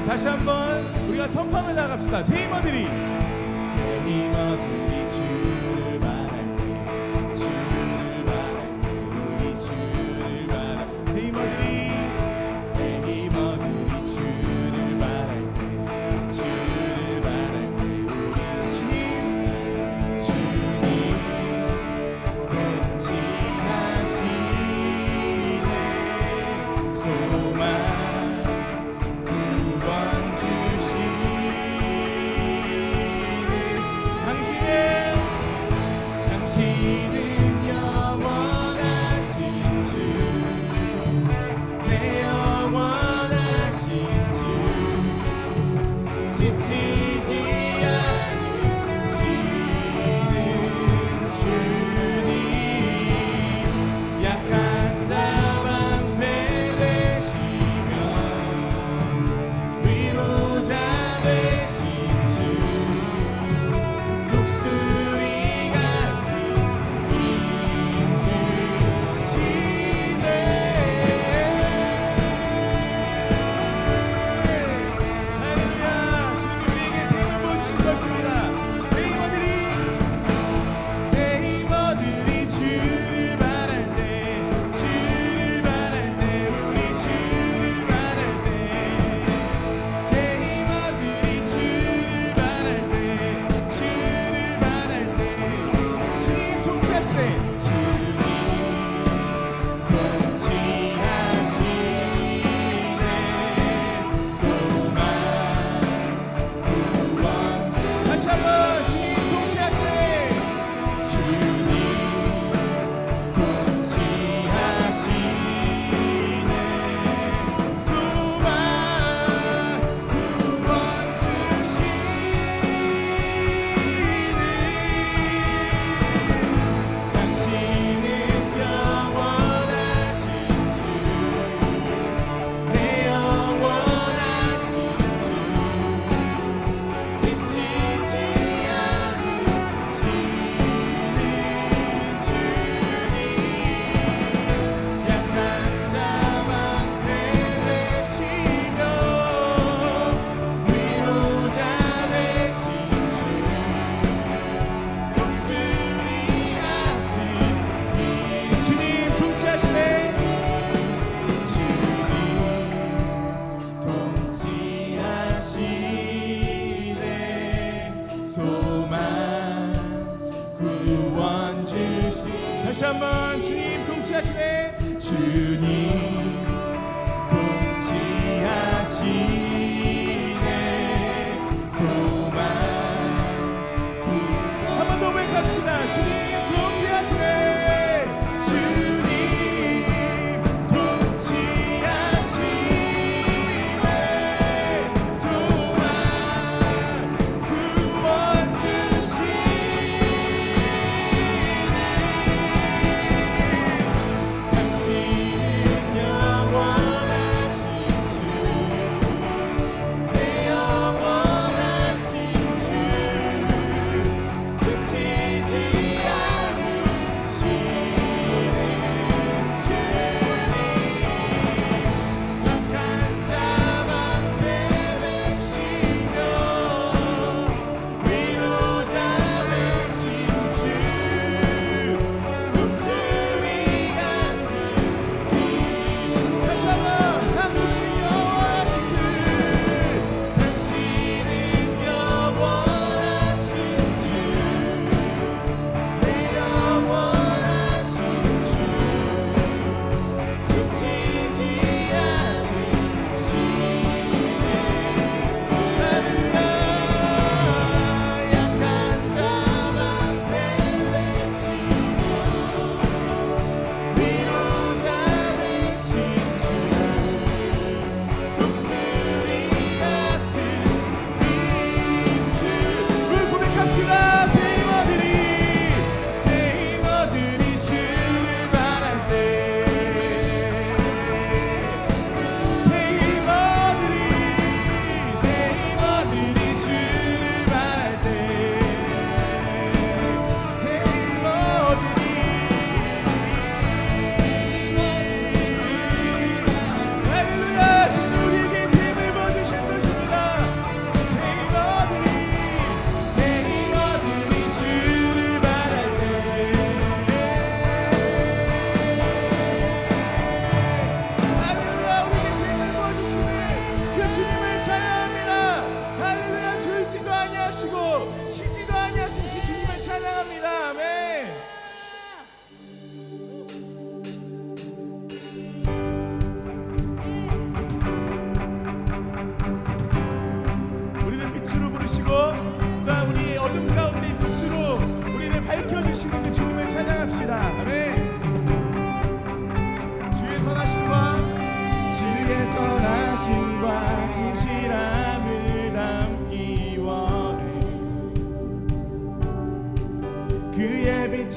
다시 한번 우리가 선포하며 나갑시다. 새 힘어들이 주를 바랄 때, 주를 바랄 때, 우리 주를 바랄 때, 새 힘어들이 주를 바랄 때, 주를 바랄 때, 우리 주님 통치하시네. 소망 당신은 영원하신 주, 내 영원하신 주, 지치지 않으시는 주님, 약한 자 방패되시며 위로자 되신 주, 독수리 다시 한번 주님 통치하시네. 주님 통치하시네. 소망 한 번 더 고백합시다. 주님 통치하시네. 당신은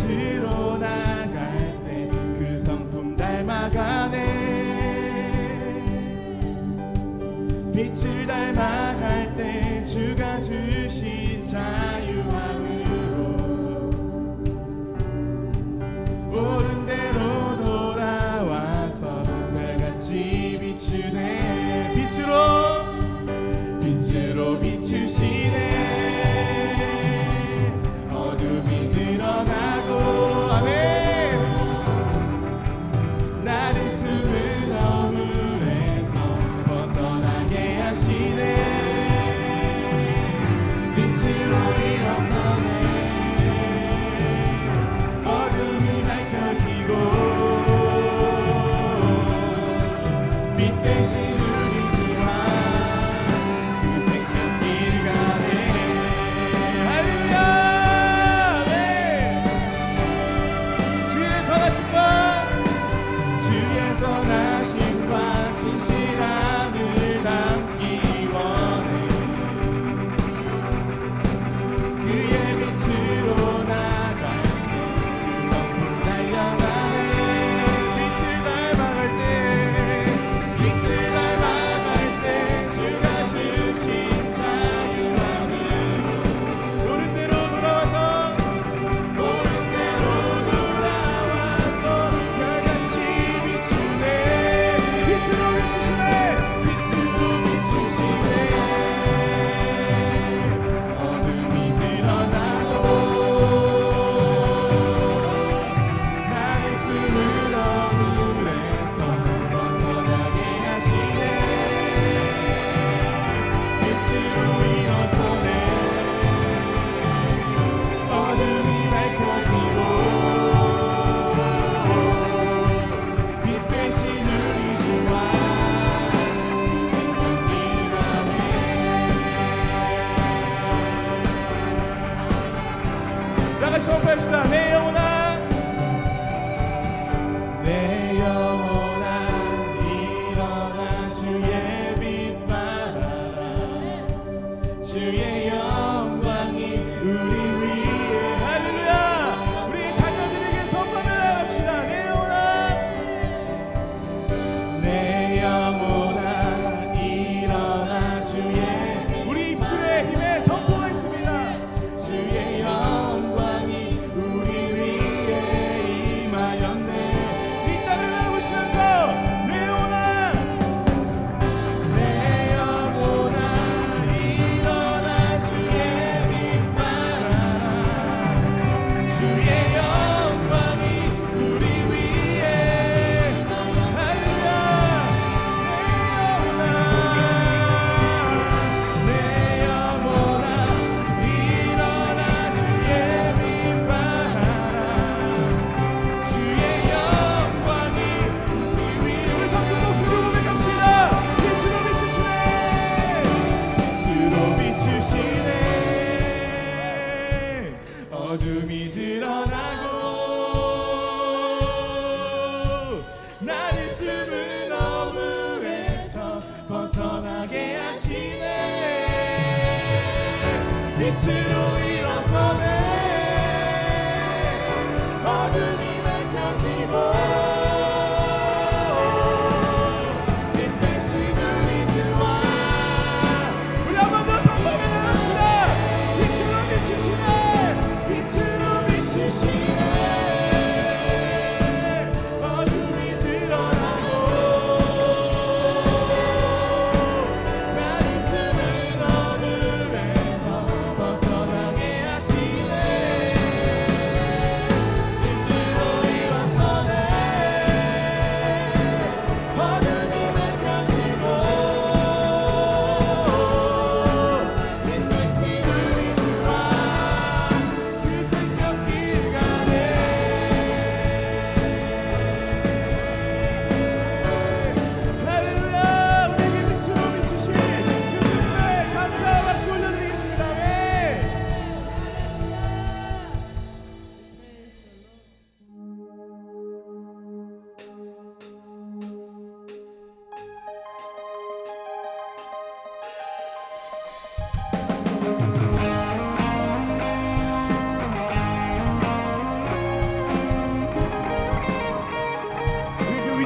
빛으로 나갈 때 그 성품 닮아가네. 빛을 닮아갈 때 주가 주신 자유함으로 옳은 대로 돌아와서 날같이 비추네. 빛으로 비추시네. 어둠이 드러나고 아멘. 나를 숨은 어물에서 벗어나게 하시네. 빛으로 일어서네. 어둠이 밝혀지고 빛 대신 우리 주와 그 생명길 가네. 할렐루야. 네. 주의 선하심과 진실함을 담기 원해. 그의 빛으로 나갈 때 그 성품 달려가네. 빛을 닮아갈 때 주가 주신 자유함으로 옳은 대로 돌아와서 별같이 비추네. 빛으로 비추시네. 어둠이 드러나고 나를 숨은 어물에서 벗어나게 하시네. 빛으로 일어서네. 어둠이 밝혀지고 빛 대신 우리 주와 생명길 가네. 다같이 호흡합시다. 내 영혼아 일어나 주의 빛 발하라. 주의 영광이 우리 위에. 할렐루야. 우리 자녀들에게 선포를 나갑시다. 내 영혼아 일어나 주의. 우리 입술에 힘의 선포가 있습니다. 주의 영광이 우리 위에 임하였네. 이 땅을 바라보시면서 내 영혼아 일어나 주의 빛 발하라. 주의 영광이 우리 위에. 할렐루야. 내 영혼아 일어나 주의 빛 발하라. 주의 영광이 우리 위에. 우리 더 큰 목소리로 고백합시다. 빛으로 비추시네. 어둠이 드러나고 나를 숨은 어물에서 벗어나게 하시네. 빛으로 일어서네. 어둠이 밝혀지고 빛 대신 우리 주와. 우리 한 번 더 선포하며 나갑시다. 빛으로 비추시네. 어둠이 드러나고 나를 숨은 어둠에서 벗어나게 하시네. 빛으로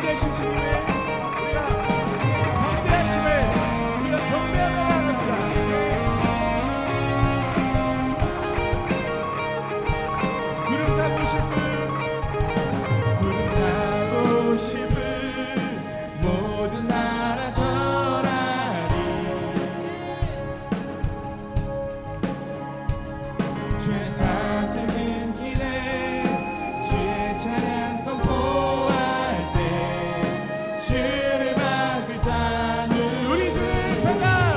위대하신 주님의 우리가 주님의 광대하심을 우리가 경배하며 나갑니다. 구름 타고 싶은 구름 타고 싶은 모든 나라 전하리 죄 사슬은 길에 주의 찬양 선포할 때 주를 막을 자는 우리 주는 사자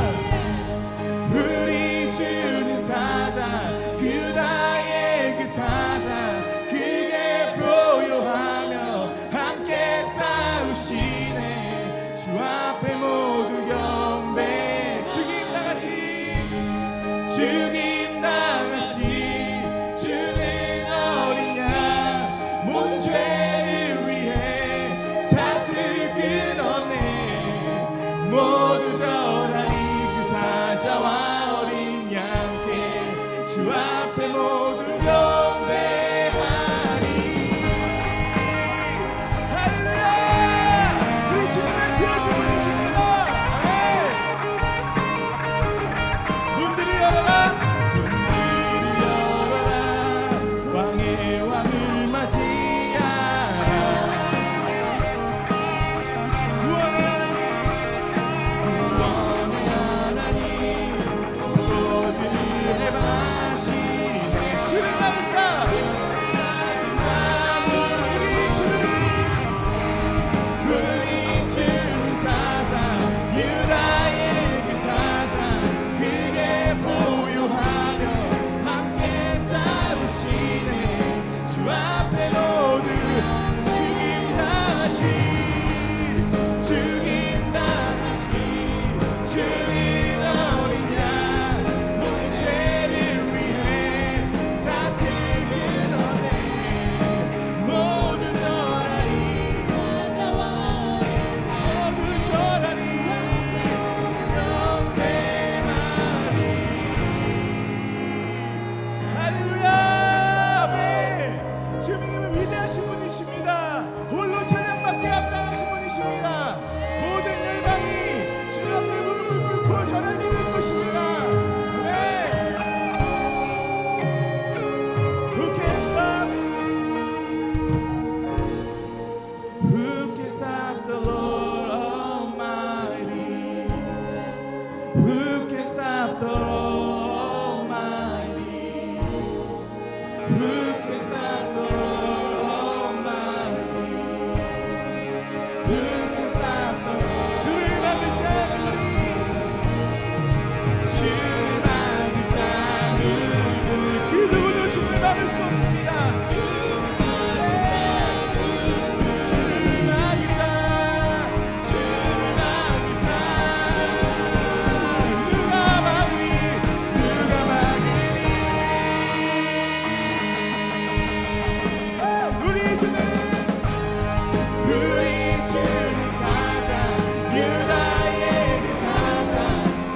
우리 주는 사자 그다의 그 사자 그게 보유하며 함께 싸우시네 주 앞에 모두 경배 죽임 당하신 주는 어린 양 모든 죄를 위해 사슬 끊어내 모두 절하리 그 사자와 어린 양께 주 앞에 모두 경배하리 할렐루야 우리 주님은 귀하신 분이십니다. 문들을 열어라 문들을 열어라 왕의 왕을 맞이하라 구원의 하나님 모두를 해마시네 주를 막은 자 우리 주는 사자 유다의 그 사자 그게 보유하며 함께 싸우시네 주 앞에 모두 죽임 당하신 주는 어린 양 모든 죄를 위해 사슬 끊어내 모두 절하리 사자와 모두 절하리 경배하리 할렐루야 아멘. 주님은 위대하신 분이십니다. 홀로 찬양받게 합당하신 분이십니다. 모든 열방이 주 앞에 무릎을 꿇고 절하게 될 것입니다. 아멘. Who can stop? Who can stop the Lord Almighty? Who can stop the Lord Almighty? Who can stop the Lord Almighty? Who can stop the Lord? 주를 막을 자는 주를 막을 자는 그 누구도 주를 막을 수 없습니다. 주를 막을 자 주를 막을 자 누가 막으리 우리 주는 사자 유다의 그 사자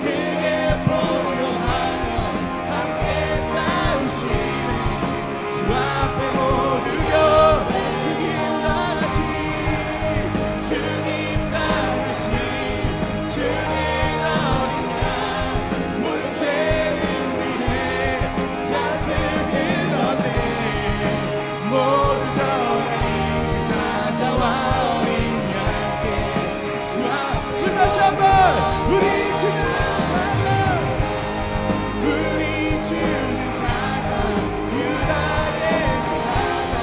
그게 보유하며 함께 싸우시네 주 앞에 모두여 죽임 당하신 주는 어린 양 모든 죄를 위해 사슬 끊어내 모두 절하리 사자와 어린 양께 주 앞에 다시 한번 우리 주는 사자 우리 주는 사자 유다의 그 사자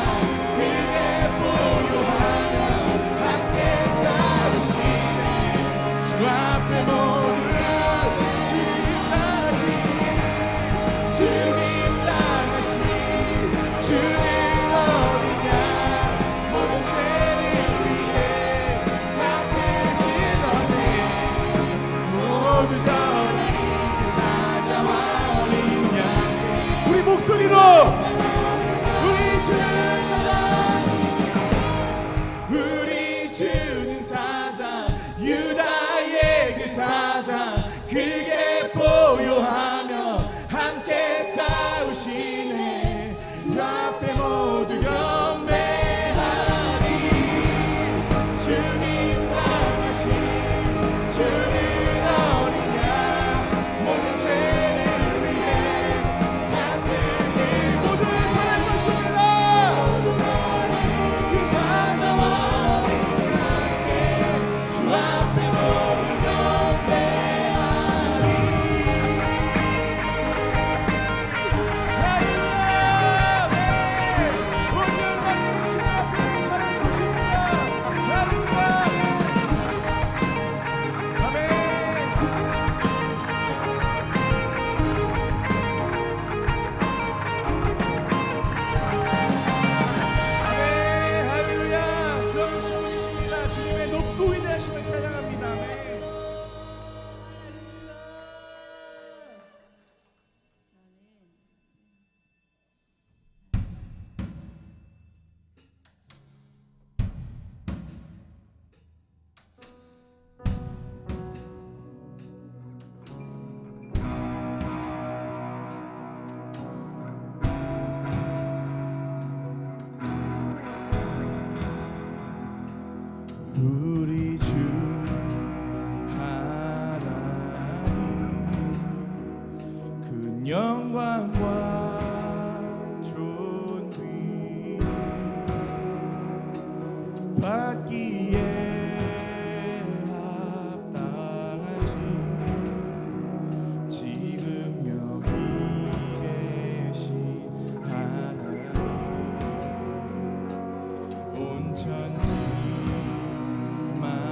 그게 보유하며 함께 싸우시네 주 앞에 모두 죽임 당하신 주는 어린 양 모든 죄를 위해 사슬 끊어내 모두 절하리 그 사자와 어린 양 우리 목소리로 우리 주는 사자 우리 주는 사자 유다의 그 사자 그게 보유하며 함께 싸우시네 주 앞에 모두 경배하리 주님 왕이신 주는 어린 양 모든 죄를 위해 사슬을 모두 전할 것입니다. 그 사자와 어린이와 함께 주 앞에 모두 경배하리. 할렐루야. 네. 온 열방이 주 앞에 전할 것입니다. 할렐루야. 아멘. 아멘. 할렐루야. 그런 주님이십니다. 주님의 높고 위대하심을 찬양합니다. 아멘. 우리 주 하나님 큰 영광과 존귀 받기에 합당하신 지금 여기 계신 하나님 온 천지 만물을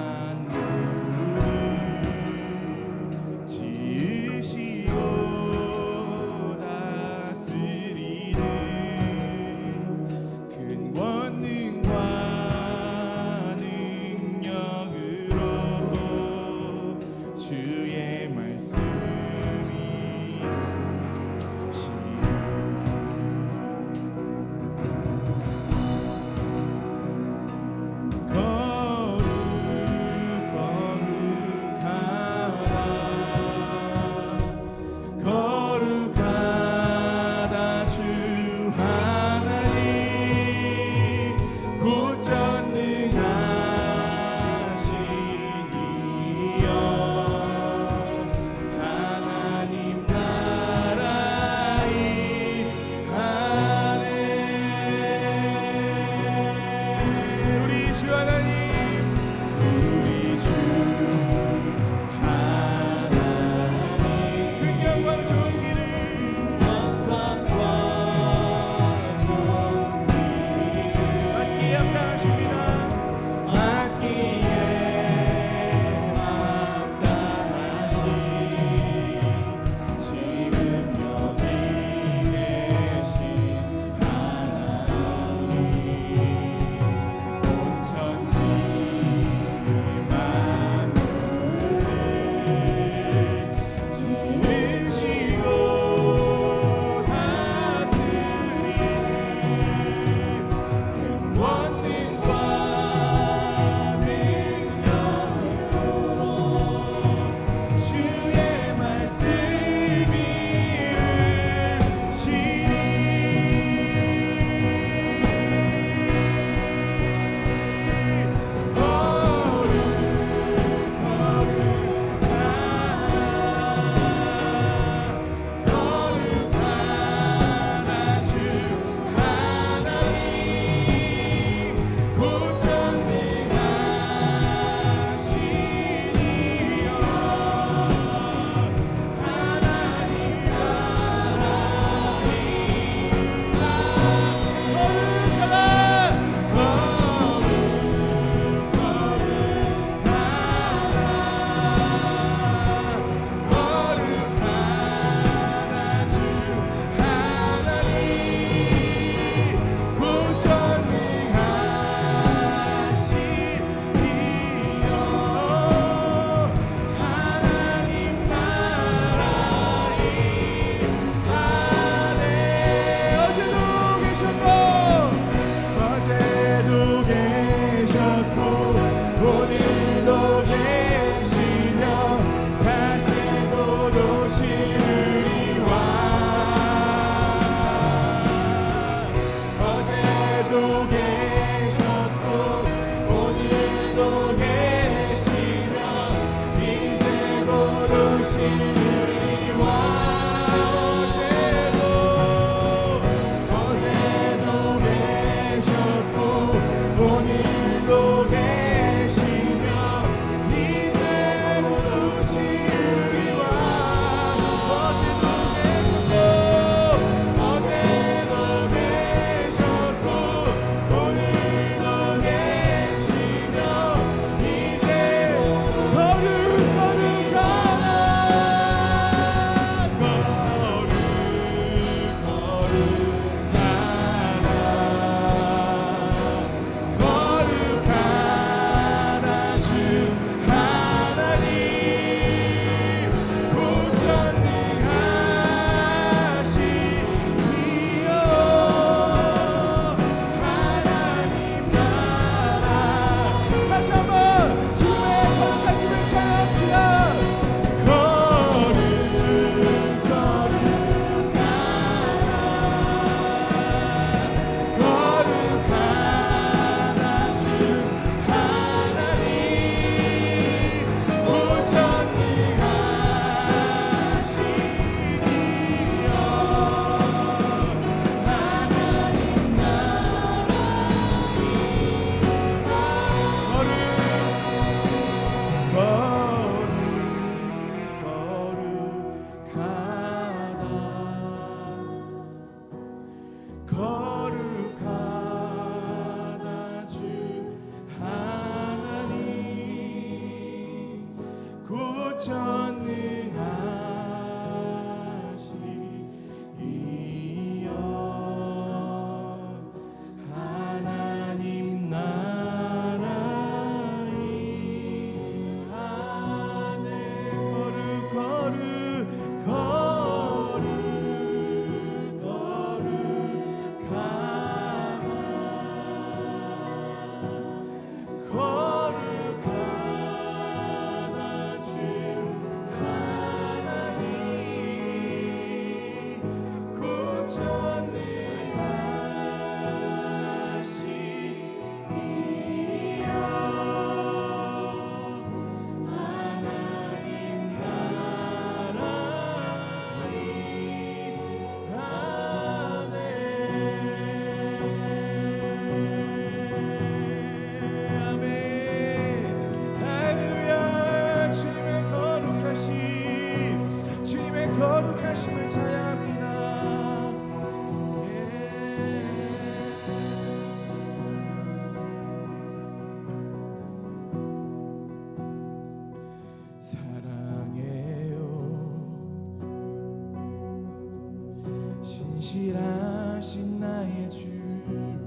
신실하신 나의 주님,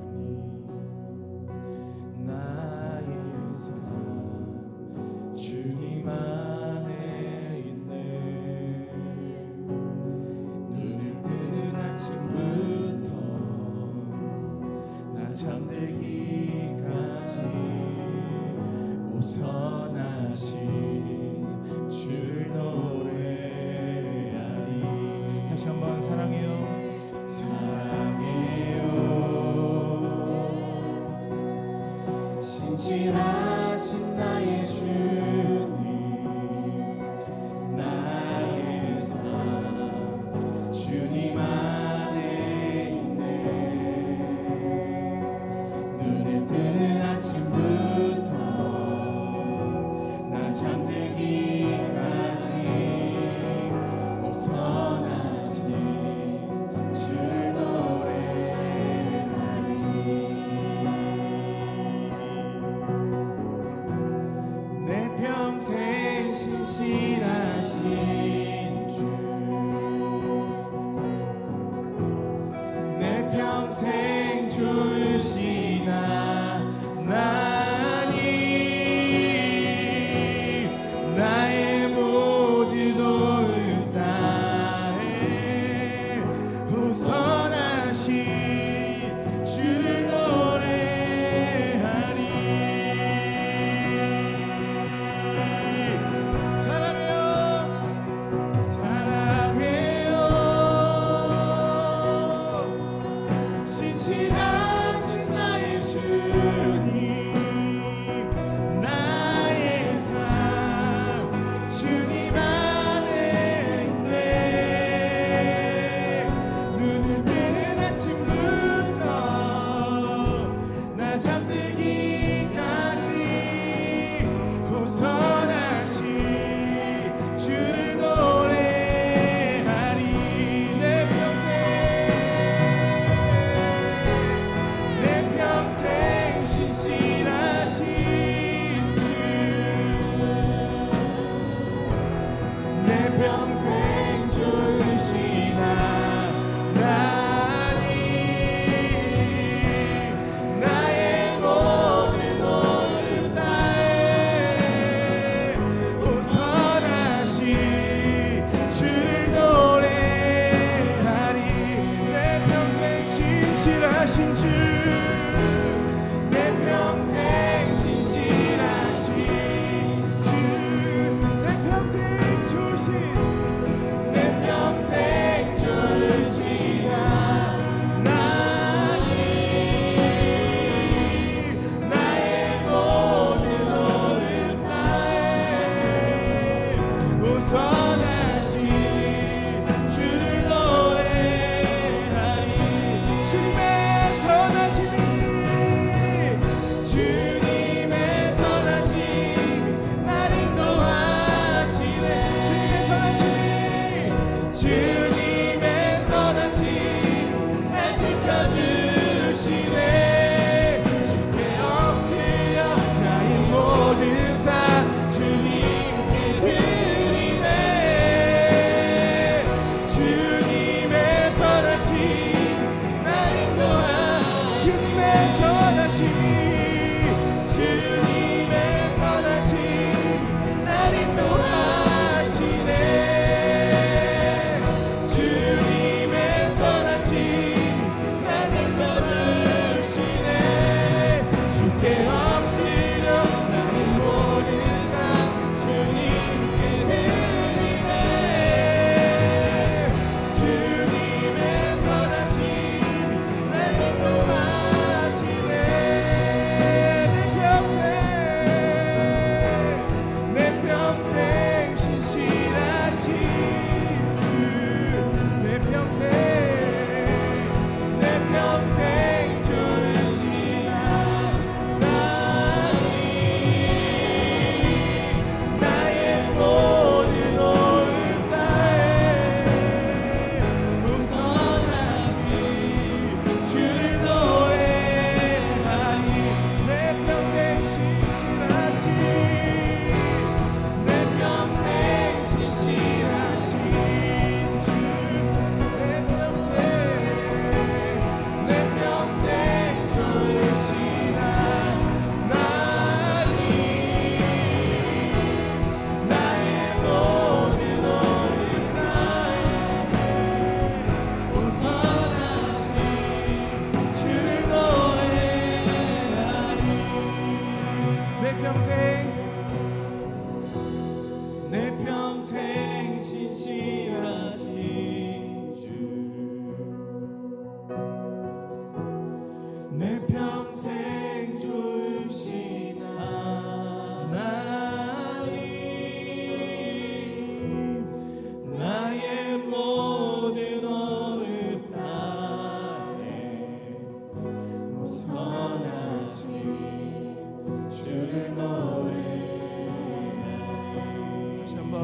나의 삶 주님 안에 있네. 눈을 뜨는 아침부터 나 잠들기까지 오선하신 주를 노래하리. 다시 한번 사랑해요. 사랑해요. 신실하신 나의 주님, 나의 삶 주님 안에 있네. 눈을 뜨는 아침부터 나 잠들기까지 오선하신 주를 노래하리. 내 평생 신실하신 주, 내 평생 주시나 나니 나의 모든 올 다해 우선하신 주를 노래하리. 사랑해요. 사랑해요. 신실하신 나의 주님, 나의 삶 주님 안에 있네. 눈을 뜨는 아침부터 나 잠들기까지 우선하신 주를 노래하리. 내 평생 신실하신 주, 내 평생 주시나 나니 나의 모든 올 다해 우선하신 주를 노래하리. 내 평생 신실하신 주, 내 평생 신실하신 주, 내 평생 주신, 내 평생 주시나 나니 나의 모든 올 다해 우선하신 주를 노래하리. 주님의 선하신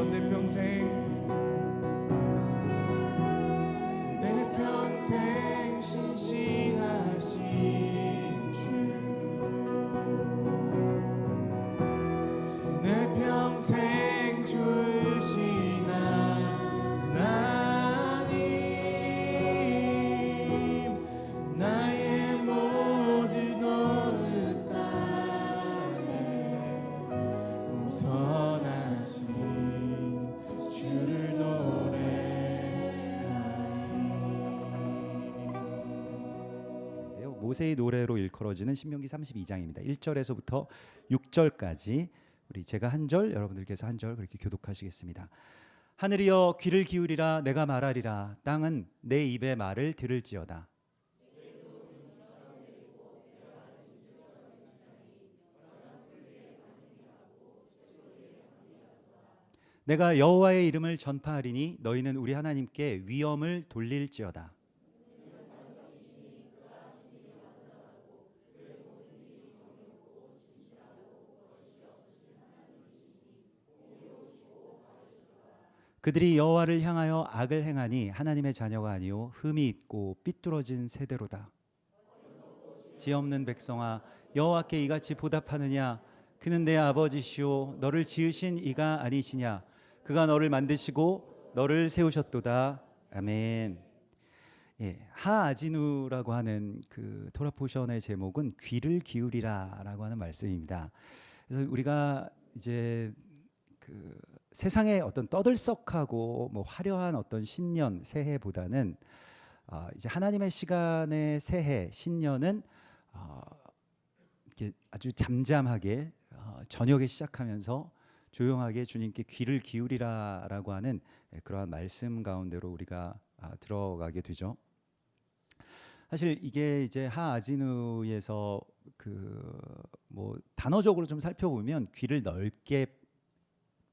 내 평생 신실하신 주, 내 평생 주신 하나님, 나의 모든 것을 다해 우선하신 주를 노래하리. 모세의 노래로 일컬어지는 신명기 32장입니다. 1절에서부터 6절까지 우리 제가 한 절, 여러분들께서 한 절 그렇게 교독하시겠습니다. 하늘이여 귀를 기울이라, 내가 말하리라. 땅은 내 입의 말을 들을지어다. 내가 여호와의 이름을 전파하리니 너희는 우리 하나님께 위엄을 돌릴지어다. 그들이 여호와를 향하여 악을 행하니 하나님의 자녀가 아니요 흠이 있고 삐뚤어진 세대로다. 지혜 없는 백성아, 여호와께 이같이 보답하느냐? 그는 내 아버지시오 너를 지으신 이가 아니시냐? 그가 너를 만드시고 너를 세우셨도다. 아멘. 하아지누라고 하는 그 토라 포션의 제목은 귀를 기울이라라고 하는 말씀입니다. 그래서 우리가 이제 그 세상의 어떤 떠들썩하고 뭐 화려한 어떤 신년 새해보다는 이제 하나님의 시간의 새해 신년은 이렇게 아주 잠잠하게 저녁에 시작하면서 조용하게 주님께 귀를 기울이라라고 하는 그러한 말씀 가운데로 우리가 들어가게 되죠. 사실 이게 이제 하아지누에서 그 뭐 단어적으로 좀 살펴보면 귀를 넓게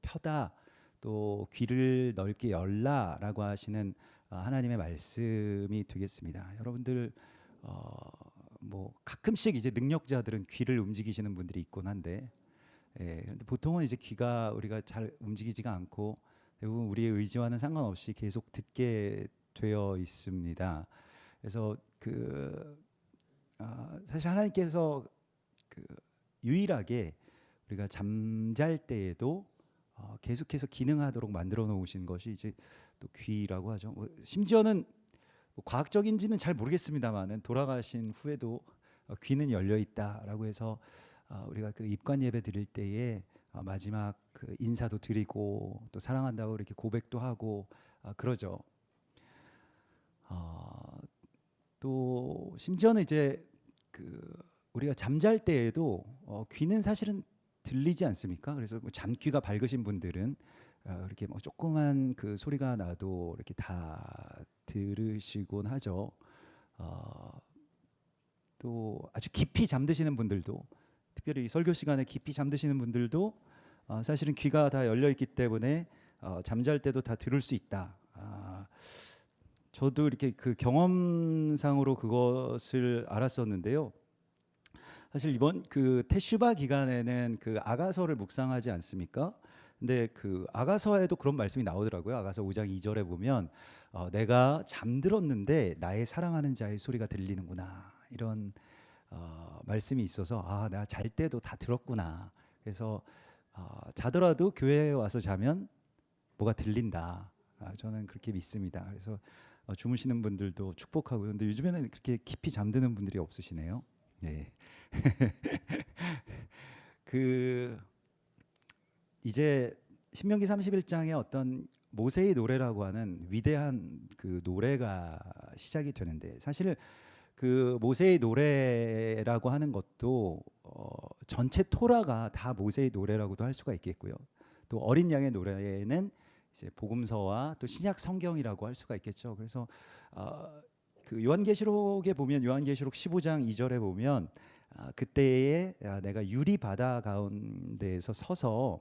펴다, 또 귀를 넓게 열라라고 하시는 하나님의 말씀이 되겠습니다. 여러분들 뭐 가끔씩 이제 능력자들은 귀를 움직이시는 분들이 있곤 한데, 근데 보통은 이제 귀가 우리가 잘 움직이지가 않고 대부분 우리의 의지와는 상관없이 계속 듣게 되어 있습니다. 그래서 사실 하나님께서 유일하게 우리가 잠잘 때에도 계속해서 기능하도록 만들어 놓으신 것이 이제 또 귀라고 하죠. 심지어는 과학적인지는 잘 모르겠습니다만은 돌아가신 후에도 귀는 열려 있다라고 해서 우리가 그 입관 예배 드릴 때에 마지막 그 인사도 드리고 또 사랑한다고 이렇게 고백도 하고 그러죠. 또 심지어는 이제 우리가 잠잘 때에도 귀는 사실은 들리지 않습니까? 그래서 뭐 잠귀가 밝으신 분들은 이렇게 뭐 조그만 그 소리가 나도 이렇게 다 들으시곤 하죠. 또 아주 깊이 잠드시는 분들도, 특별히 설교 시간에 깊이 잠드시는 분들도 사실은 귀가 다 열려 있기 때문에 잠잘 때도 다 들을 수 있다. 저도 이렇게 그 경험상으로 그것을 알았었는데요. 사실 이번 그 테슈바 기간에는 그 아가서를 묵상하지 않습니까? 근데 그 아가서에도 그런 말씀이 나오더라고요. 아가서 5장 2절에 보면 내가 잠들었는데 나의 사랑하는 자의 소리가 들리는구나, 이런 말씀이 있어서 내가 잘 때도 다 들었구나. 그래서 자더라도 교회에 와서 자면 뭐가 들린다. 저는 그렇게 믿습니다. 그래서 주무시는 분들도 축복하고요. 근데 요즘에는 그렇게 깊이 잠드는 분들이 없으시네요. 네. 이제 신명기 31장에 어떤 모세의 노래라고 하는 위대한 그 노래가 시작이 되는데, 사실 그 모세의 노래라고 하는 것도 전체 토라가 다 모세의 노래라고도 할 수가 있겠고요. 또 어린 양의 노래는 이제 복음서와 또 신약 성경이라고 할 수가 있겠죠. 그래서 그 요한계시록에 보면 요한계시록 15장 2절에 보면 그때에 내가 유리 바다 가운데에서 서서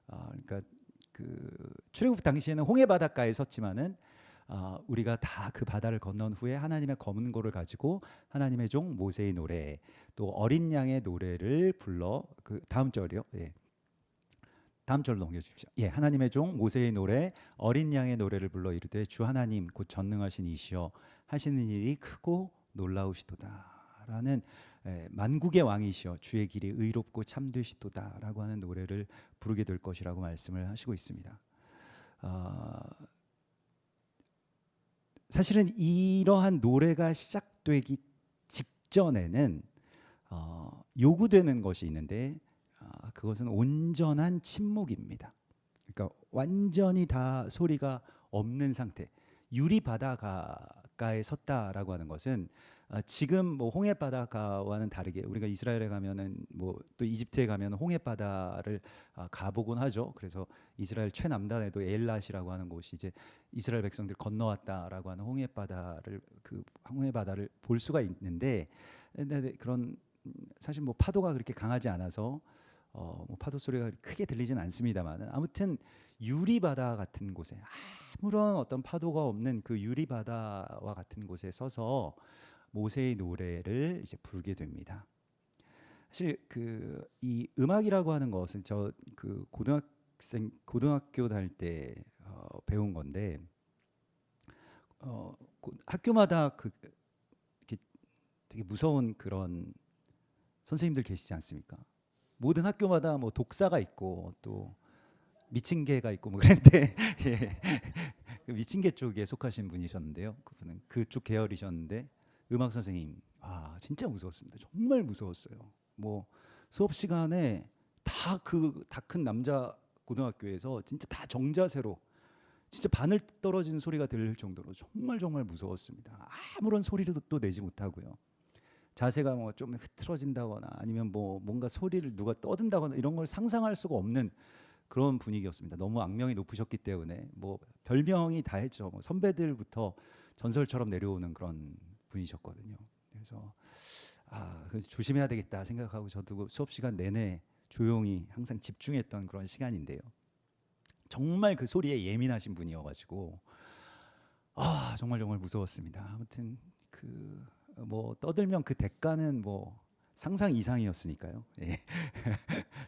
그러니까 그 출애굽 당시에는 홍해 바닷가에 섰지만은 우리가 다 그 바다를 건넌 후에 하나님의 검은고를 가지고 하나님의 종 모세의 노래, 또 어린 양의 노래를 불러, 그 다음 절이요. 다음 절로 넘겨주십시오. 예, 하나님의 종 모세의 노래 어린 양의 노래를 불러 이르되 주 하나님 곧 전능하신 이시여 하시는 일이 크고 놀라우시도다라는 만국의 왕이시여 주의 길이 의롭고 참되시도다라고 하는 노래를 부르게 될 것이라고 말씀을 하시고 있습니다. 사실은 이러한 노래가 시작되기 직전에는 요구되는 것이 있는데 그것은 온전한 침묵입니다. 그러니까 완전히 다 소리가 없는 상태. 유리 바다가에 섰다라고 하는 것은 지금 뭐 홍해 바다가와는 다르게 우리가 이스라엘에 가면은 뭐 또 이집트에 가면 홍해 바다를 가보곤 하죠. 그래서 이스라엘 최남단에도 엘랏이라고 하는 곳이 이제 이스라엘 백성들 건너왔다라고 하는 홍해 바다를 볼 수가 있는데, 근데 그런 사실 뭐 파도가 그렇게 강하지 않아서 뭐 파도 소리가 크게 들리진 않습니다만 아무튼 유리 바다 같은 곳에 아무런 어떤 파도가 없는 그 유리 바다와 같은 곳에 서서 모세의 노래를 이제 부르게 됩니다. 사실 그 이 음악이라고 하는 것은 저 그 고등학교 다닐 때 배운 건데 학교마다 그 이렇게 되게 무서운 그런 선생님들 계시지 않습니까? 모든 학교마다 뭐 독사가 있고 또 미친 개가 있고 뭐 그랬는데 예. 그 미친 개 쪽에 속하신 분이셨는데요. 그분은 그쪽 계열이셨는데 음악 선생님 진짜 무서웠습니다. 정말 무서웠어요. 뭐 수업 시간에 다 큰 남자 고등학교에서 진짜 다 정자세로 진짜 바늘 떨어지는 소리가 들릴 정도로 정말 무서웠습니다. 아무런 소리를 또 내지 못하고요. 자세가 뭐 좀 흐트러진다거나 아니면 뭐 뭔가 소리를 누가 떠든다거나 이런 걸 상상할 수가 없는 그런 분위기였습니다. 너무 악명이 높으셨기 때문에 뭐 별명이 다 했죠. 뭐 선배들부터 전설처럼 내려오는 그런 분이셨거든요. 그래서 그래서 조심해야 되겠다 생각하고 저도 수업 시간 내내 조용히 항상 집중했던 그런 시간인데요. 정말 그 소리에 예민하신 분이어가지고 정말 무서웠습니다. 아무튼 그 뭐 떠들면 그 대가는 뭐 상상 이상이었으니까요. 예.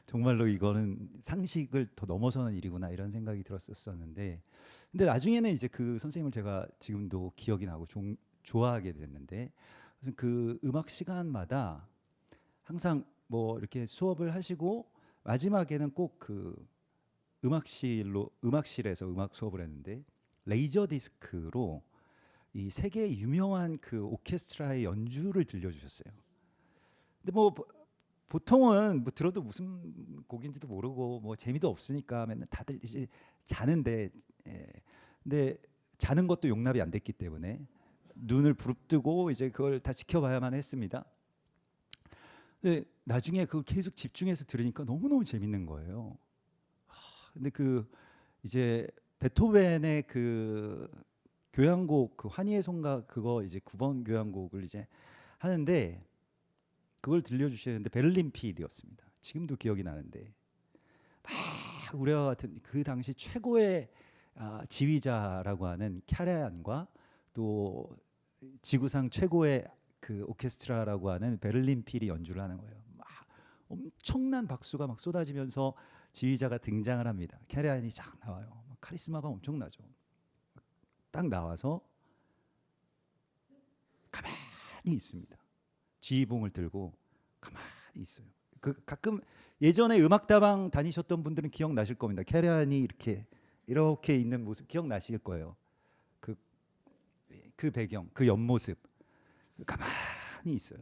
정말로 이거는 상식을 더 넘어서는 일이구나 이런 생각이 들었었는데, 근데 나중에는 이제 그 선생님을 제가 지금도 기억이 나고 좋아하게 됐는데, 그래서 그 음악 시간마다 항상 뭐 이렇게 수업을 하시고 마지막에는 꼭 그 음악실에서 음악 수업을 했는데 레이저 디스크로 이 세계 유명한 그 오케스트라의 연주를 들려주셨어요. 근데 뭐 보통은 뭐 들어도 무슨 곡인지도 모르고 뭐 재미도 없으니까 맨날 다들 이제 자는데, 근데 자는 것도 용납이 안 됐기 때문에 눈을 부릅뜨고 이제 그걸 다 지켜봐야만 했습니다. 근데 나중에 그걸 계속 집중해서 들으니까 너무너무 재밌는 거예요. 근데 그 이제 베토벤의 그 교향곡 그 환희의 송가 그거 이제 9번 교향곡을 이제 하는데 그걸 들려주시는데 베를린 필이었습니다. 지금도 기억이 나는데 막 우리와 같은 그 당시 최고의 지휘자라고 하는 캬레안과 또 지구상 최고의 그 오케스트라라고 하는 베를린 필이 연주를 하는 거예요. 막 엄청난 박수가 막 쏟아지면서 지휘자가 등장을 합니다. 캬레안이 쫙 나와요. 카리스마가 엄청나죠. 딱 나와서 가만히 있습니다. 지휘봉을 들고 가만히 있어요. 그 가끔 예전에 음악다방 다니셨던 분들은 기억나실 겁니다. 캬레안이 이렇게 있는 모습 기억나실 거예요. 그 배경, 그 옆모습 가만히 있어요.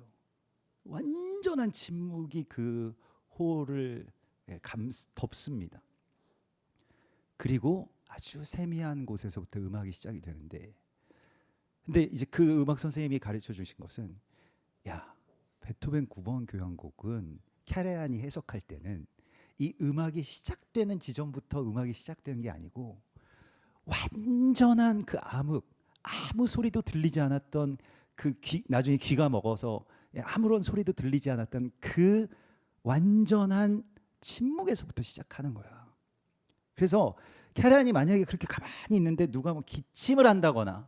완전한 침묵이 그 홀을 덮습니다. 그리고 아주 세미한 곳에서부터 음악이 시작이 되는데, 근데 이제 그 음악 선생님이 가르쳐 주신 것은 베토벤 9번 교향곡은 캬레안이 해석할 때는 이 음악이 시작되는 지점부터 음악이 시작되는 게 아니고 완전한 그 아무 소리도 들리지 않았던 나중에 귀가 먹어서 아무런 소리도 들리지 않았던 그 완전한 침묵에서부터 시작하는 거야. 그래서 캬레안이 만약에 그렇게 가만히 있는데 누가 뭐 기침을 한다거나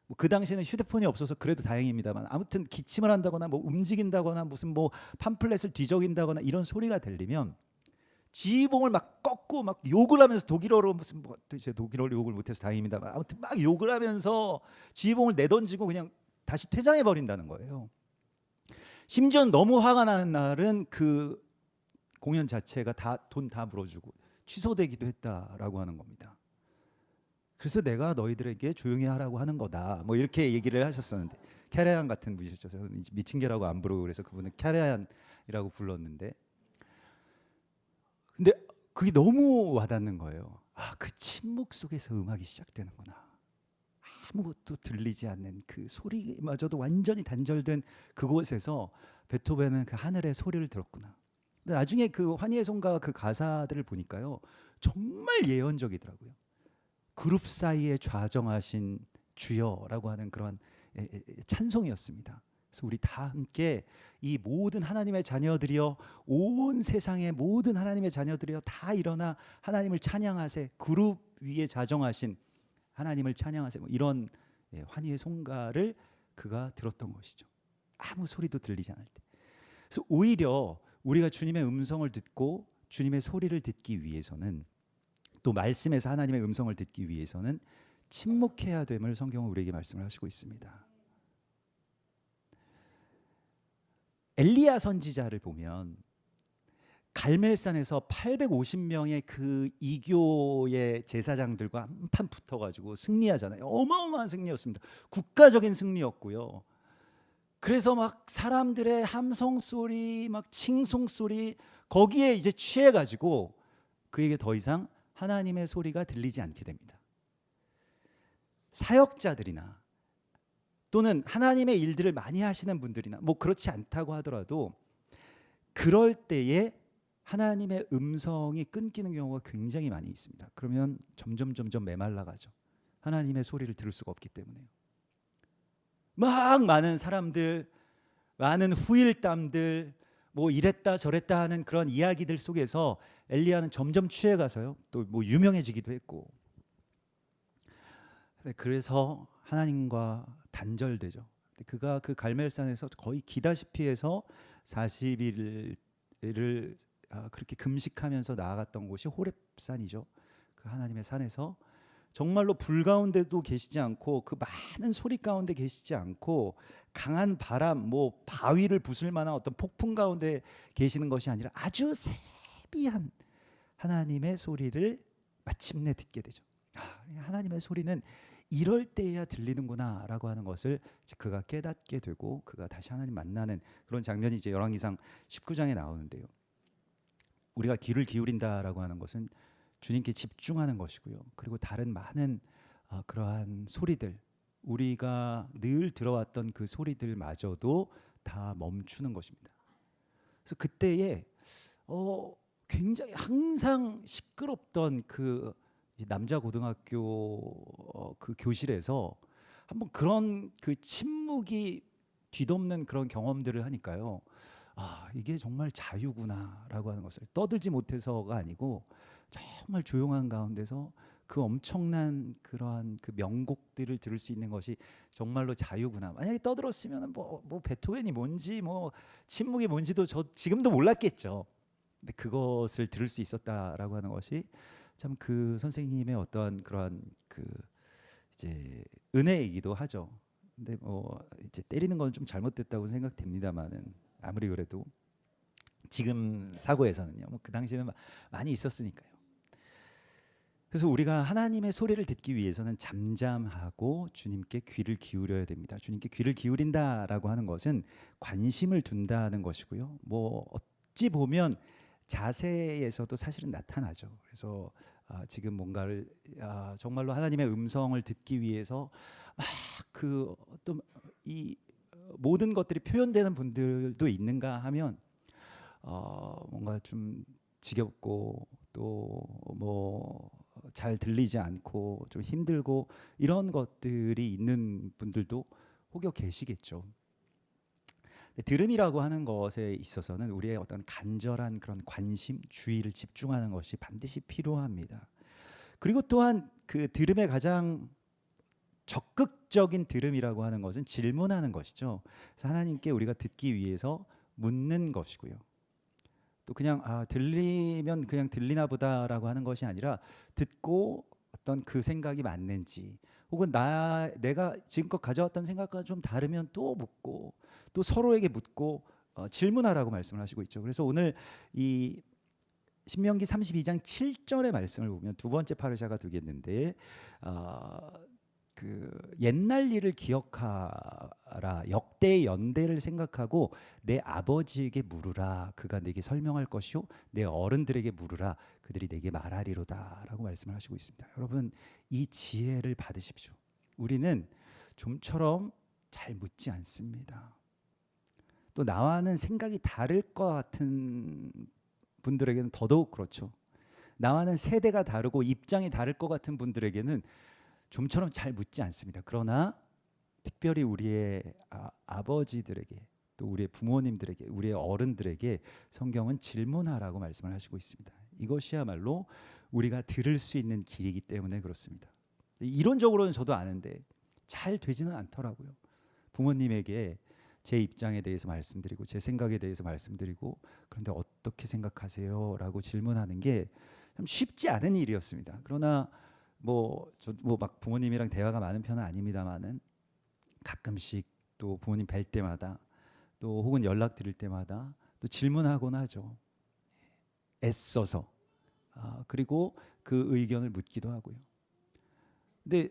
뭐 그 당시에는 휴대폰이 없어서 그래도 다행입니다만 아무튼 기침을 한다거나 뭐 움직인다거나 무슨 뭐 팜플렛을 뒤적인다거나 이런 소리가 들리면 지휘봉을 막 꺾고 막 욕을 하면서 독일어로 무슨 뭐 제 독일어로 욕을 못해서 다행입니다만 아무튼 막 욕을 하면서 지휘봉을 내던지고 그냥 다시 퇴장해 버린다는 거예요. 심지어 너무 화가 나는 날은 그 공연 자체가 다 돈 다 물어주고 취소되기도 했다라고 하는 겁니다. 그래서 내가 너희들에게 조용히 하라고 하는 거다. 뭐 이렇게 얘기를 하셨었는데 캐레안 같은 분이셨죠. 저는 미친 개라고 안 부르고 그래서 그분은 캐레안이라고 불렀는데 근데 그게 너무 와닿는 거예요. 아, 그 침묵 속에서 음악이 시작되는구나. 아무것도 들리지 않는 그 소리마저도 완전히 단절된 그곳에서 베토벤은 그 하늘의 소리를 들었구나. 근데 나중에 그 환희의 송가 그 가사들을 보니까요, 정말 예언적이더라고요. 그룹 사이에 좌정하신 주여라고 하는 그런 찬송이었습니다. 그래서 우리 다 함께 이 모든 하나님의 자녀들이여, 온 세상의 모든 하나님의 자녀들이여 다 일어나 하나님을 찬양하세. 그룹 위에 자정하신 하나님을 찬양하세. 뭐 이런 환희의 송가를 그가 들었던 것이죠. 아무 소리도 들리지 않을 때. 그래서 오히려 우리가 주님의 음성을 듣고 주님의 소리를 듣기 위해서는, 또 말씀에서 하나님의 음성을 듣기 위해서는 침묵해야 됨을 성경은 우리에게 말씀을 하시고 있습니다. 엘리야 선지자를 보면 갈멜산에서 850명의 그 이교의 제사장들과 한판 붙어가지고 승리하잖아요. 어마어마한 승리였습니다. 국가적인 승리였고요. 그래서 막 사람들의 함성 소리, 막 칭송 소리, 거기에 이제 취해가지고 그에게 더 이상 하나님의 소리가 들리지 않게 됩니다. 사역자들이나 또는 하나님의 일들을 많이 하시는 분들이나 뭐 그렇지 않다고 하더라도 그럴 때에 하나님의 음성이 끊기는 경우가 굉장히 많이 있습니다. 그러면 점점 메말라가죠. 하나님의 소리를 들을 수가 없기 때문에요. 막 많은 사람들, 많은 후일담들, 뭐 이랬다 저랬다 하는 그런 이야기들 속에서 엘리야는 점점 취해가서요, 또 뭐 유명해지기도 했고, 그래서 하나님과 단절되죠. 그가 그 갈멜산에서 거의 기다시피 해서 40일을 그렇게 금식하면서 나아갔던 곳이 호렙산이죠. 그 하나님의 산에서 정말로 불 가운데도 계시지 않고 그 많은 소리 가운데 계시지 않고 강한 바람, 뭐 바위를 부술 만한 어떤 폭풍 가운데 계시는 것이 아니라 아주 세비한 하나님의 소리를 마침내 듣게 되죠. 하나님의 소리는 이럴 때야 들리는구나라고 하는 것을 그가 깨닫게 되고 그가 다시 하나님 만나는 그런 장면이 이제 열왕기상 19장에 나오는데요. 우리가 귀를 기울인다라고 하는 것은 주님께 집중하는 것이고요. 그리고 다른 많은 그러한 소리들, 우리가 늘 들어왔던 그 소리들마저도 다 멈추는 것입니다. 그래서 그때에 굉장히 항상 시끄럽던 그 남자 고등학교 그 교실에서 한번 그런 그 침묵이 뒤덮는 그런 경험들을 하니까요. 아, 이게 정말 자유구나라고 하는 것을, 떠들지 못해서가 아니고 정말 조용한 가운데서 그 엄청난 그러한 그 명곡들을 들을 수 있는 것이 정말로 자유구나. 만약에 떠들었으면 뭐 베토벤이 뭔지 뭐 침묵이 뭔지도 저 지금도 몰랐겠죠. 근데 그것을 들을 수 있었다라고 하는 것이 참 그 선생님의 어떠한 그러한 그 이제 은혜이기도 하죠. 근데 뭐 이제 때리는 건 좀 잘못됐다고 생각됩니다만은 아무리 그래도 지금 사고에서는요. 뭐 그 당시에는 많이 있었으니까요. 그래서 우리가 하나님의 소리를 듣기 위해서는 잠잠하고 주님께 귀를 기울여야 됩니다. 주님께 귀를 기울인다라고 하는 것은 관심을 둔다는 것이고요. 뭐 어찌 보면 자세에서도 사실은 나타나죠. 그래서 지금 뭔가를 정말로 하나님의 음성을 듣기 위해서 막 그 어떤 이 모든 것들이 표현되는 분들도 있는가 하면 뭔가 좀 지겹고 또 뭐 잘 들리지 않고 좀 힘들고 이런 것들이 있는 분들도 혹여 계시겠죠. 들음이라고 하는 것에 있어서는 우리의 어떤 간절한 그런 관심, 주의를 집중하는 것이 반드시 필요합니다. 그리고 또한 그 들음의 가장 적극적인 들음이라고 하는 것은 질문하는 것이죠. 그래서 하나님께 우리가 듣기 위해서 묻는 것이고요. 또 그냥 들리면 그냥 들리나 보다라고 하는 것이 아니라 듣고 어떤 그 생각이 맞는지, 혹은 내가 지금껏 가져왔던 생각과 좀 다르면 또 묻고, 또 서로에게 묻고 질문하라고 말씀을 하시고 있죠. 그래서 오늘 이 신명기 32장 7절의 말씀을 보면 두 번째 파르샤가 되겠는데, 그 옛날 일을 기억하라, 역대의 연대를 생각하고 내 아버지에게 물으라, 그가 내게 설명할 것이요 내 어른들에게 물으라, 그들이 내게 말하리로다라고 말씀을 하시고 있습니다. 여러분, 이 지혜를 받으십시오. 우리는 좀처럼 잘 묻지 않습니다. 또 나와는 생각이 다를 것 같은 분들에게는 더더욱 그렇죠. 나와는 세대가 다르고 입장이 다를 것 같은 분들에게는 좀처럼 잘 묻지 않습니다. 그러나 특별히 우리의 아버지들에게, 또 우리의 부모님들에게, 우리의 어른들에게 성경은 질문하라고 말씀을 하시고 있습니다. 이것이야말로 우리가 들을 수 있는 길이기 때문에 그렇습니다. 이론적으로는 저도 아는데 잘 되지는 않더라고요. 부모님에게 제 입장에 대해서 말씀드리고 제 생각에 대해서 말씀드리고, 그런데 어떻게 생각하세요? 라고 질문하는 게 참 쉽지 않은 일이었습니다. 그러나 저 막 부모님이랑 대화가 많은 편은 아닙니다만은 가끔씩 또 부모님 뵐 때마다, 또 혹은 연락 드릴 때마다 또 질문하곤 하죠. 애써서. 그리고 그 의견을 묻기도 하고요. 근데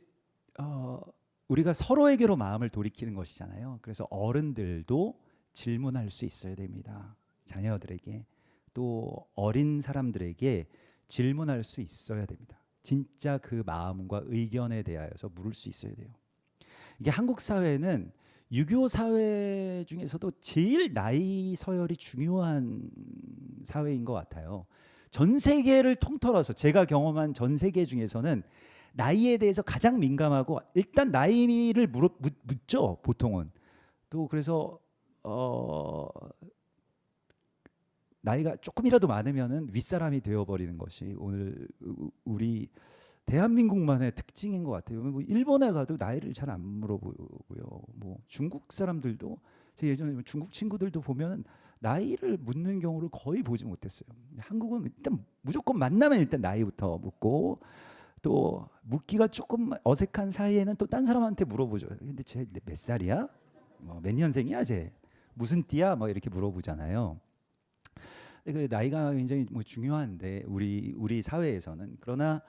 우리가 서로에게로 마음을 돌이키는 것이잖아요. 그래서 어른들도 질문할 수 있어야 됩니다. 자녀들에게, 또 어린 사람들에게 질문할 수 있어야 됩니다. 진짜 그 마음과 의견에 대하여서 물을 수 있어야 돼요. 이게 한국 사회는 유교 사회 중에서도 제일 나이 서열이 중요한 사회인 것 같아요. 전 세계를 통틀어서 제가 경험한 전 세계 중에서는 나이에 대해서 가장 민감하고, 일단 나이를 묻죠, 보통은. 또 그래서 나이가 조금이라도 많으면은 윗사람이 되어버리는 것이 오늘 우리 대한민국만의 특징인 것 같아요. 뭐 일본에 가도 나이를 잘 안 물어보고요. 뭐 중국 사람들도, 제 예전에 중국 친구들도 보면 나이를 묻는 경우를 거의 보지 못했어요. 한국은 일단 무조건 만나면 일단 나이부터 묻고, 또 묻기가 조금 어색한 사이에는 또 딴 사람한테 물어보죠. 근데 쟤 몇 살이야? 몇 년생이야 쟤? 무슨 띠야? 이렇게 물어보잖아요. 그 나이가 굉장히 중요한데 우리 사회에서는. 그러나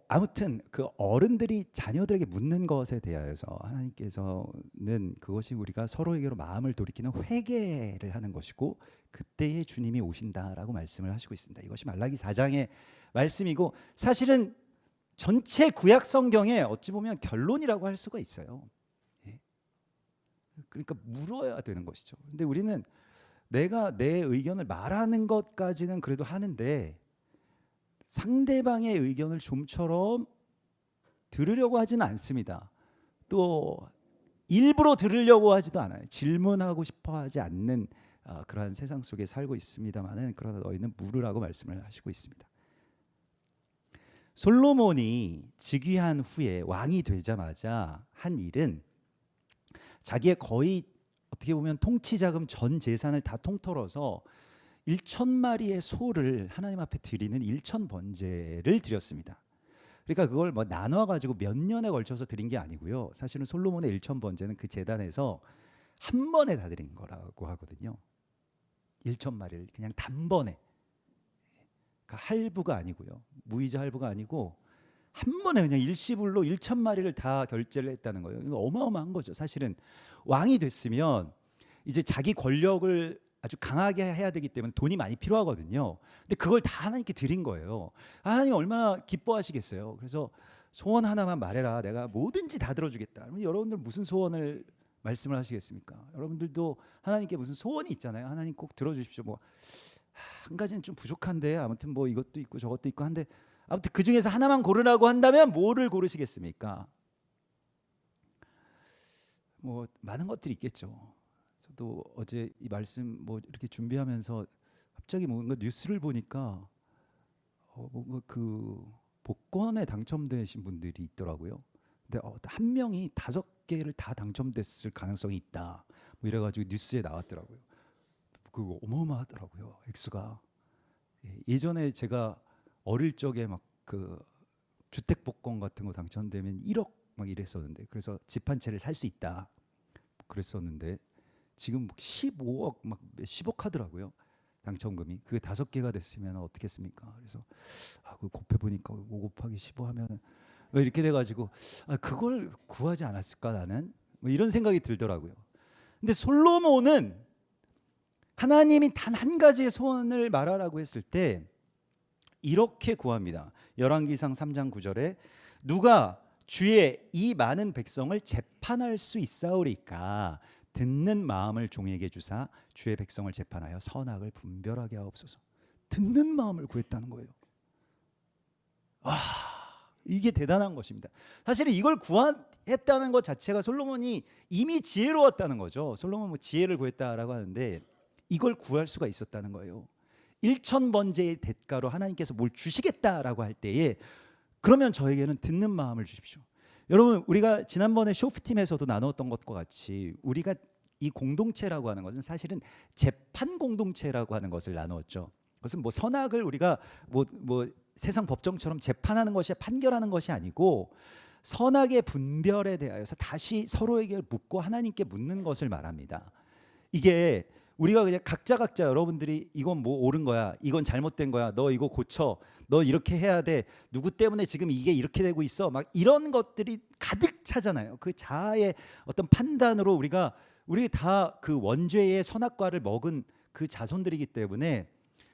아무튼 그 어른들이 자녀들에게 묻는 것에 대하여서 하나님께서는 그것이 우리가 서로에게로 마음을 돌이키는 회개를 하는 것이고, 그때에 주님이 오신다라고 말씀을 하시고 있습니다. 이것이 말라기 4장의 말씀이고, 사실은 전체 구약 성경에 어찌 보면 결론이라고 할 수가 있어요. 예. 그러니까 물어야 되는 것이죠. 근데 우리는 내가 내 의견을 말하는 것까지는 그래도 하는데, 상대방의 의견을 좀처럼 들으려고 하지는 않습니다. 또 일부러 들으려고 하지도 않아요. 질문하고 싶어 하지 않는 그러한 세상 속에 살고 있습니다만은, 그러나 너희는 물으라고 말씀을 하시고 있습니다. 솔로몬이 즉위한 후에 왕이 되자마자 한 일은, 자기의 거의 어떻게 보면 통치자금 전 재산을 다 통틀어서 1,000마리의 소를 하나님 앞에 드리는 1,000번제를 드렸습니다. 그러니까 그걸 나눠 가지고 몇 년에 걸쳐서 드린 게 아니고요. 사실은 솔로몬의 1,000번제는 그 제단에서 한 번에 다 드린 거라고 하거든요. 1,000마리를 그냥 단번에. 그러니까 할부가 아니고요. 무이자 할부가 아니고 한 번에 그냥 일시불로 1,000마리를 다 결제를 했다는 거예요. 이거 어마어마한 거죠. 사실은 왕이 됐으면 이제 자기 권력을 아주 강하게 해야 되기 때문에 돈이 많이 필요하거든요. 근데 그걸 다 하나님께 드린 거예요. 하나님 얼마나 기뻐하시겠어요. 그래서 소원 하나만 말해라, 내가 뭐든지 다 들어주겠다. 그러면 여러분들 무슨 소원을 말씀을 하시겠습니까? 여러분들도 하나님께 무슨 소원이 있잖아요. 하나님 꼭 들어주십시오. 한 가지는 좀 부족한데, 아무튼 이것도 있고 저것도 있고 한데, 아무튼 그 중에서 하나만 고르라고 한다면 뭐를 고르시겠습니까? 많은 것들이 있겠죠. 저도 어제 이 말씀 이렇게 준비하면서 갑자기 뭔가 뉴스를 보니까 뭔가 그 복권에 당첨되신 분들이 있더라고요. 근데 한 명이 5개를 다 당첨됐을 가능성이 있다. 이래가지고 뉴스에 나왔더라고요. 그 어마어마하더라고요. 액수가. 예전에 제가 어릴 적에 막 그 주택 복권 같은 거 당첨되면 1억 막 이랬었는데, 그래서 집 한 채를 살 수 있다 그랬었는데 지금 15억 막 10억 하더라고요. 당첨금이. 그게 5개가 됐으면 어떻겠습니까? 그래서 그 곱해 보니까 5 곱하기 15 하면 왜 이렇게 돼가지고 그걸 구하지 않았을까 나는, 뭐 이런 생각이 들더라고요. 근데 솔로몬은 하나님이 단 한 가지의 소원을 말하라고 했을 때 이렇게 구합니다. 열왕기상 3장 9절에 누가 주의 이 많은 백성을 재판할 수 있사오리까 듣는 마음을 종에게 주사 주의 백성을 재판하여 선악을 분별하게 하옵소서. 듣는 마음을 구했다는 거예요. 이게 대단한 것입니다. 사실은 이걸 구했다는 것 자체가 솔로몬이 이미 지혜로웠다는 거죠. 솔로몬 뭐 지혜를 구했다라고 하는데 이걸 구할 수가 있었다는 거예요. 1,000번째의 대가로 하나님께서 뭘 주시겠다라고 할 때에 그러면 저에게는 듣는 마음을 주십시오. 여러분, 우리가 지난번에 쇼프팀에서도 나눴던 것과 같이 우리가 이 공동체라고 하는 것은 사실은 재판 공동체라고 하는 것을 나누었죠. 그것은 뭐 선악을 우리가 뭐 세상 법정처럼 재판하는 것이 판결하는 것이 아니고 선악의 분별에 대하여서 다시 서로에게 묻고 하나님께 묻는 것을 말합니다. 이게 우리가 그냥 각자 여러분들이 이건 뭐 옳은 거야, 이건 잘못된 거야, 너 이거 고쳐, 너 이렇게 해야 돼, 누구 때문에 지금 이게 이렇게 되고 있어, 막 이런 것들이 가득 차잖아요. 그 자아의 어떤 판단으로 우리 다 그 원죄의 선악과를 먹은 그 자손들이기 때문에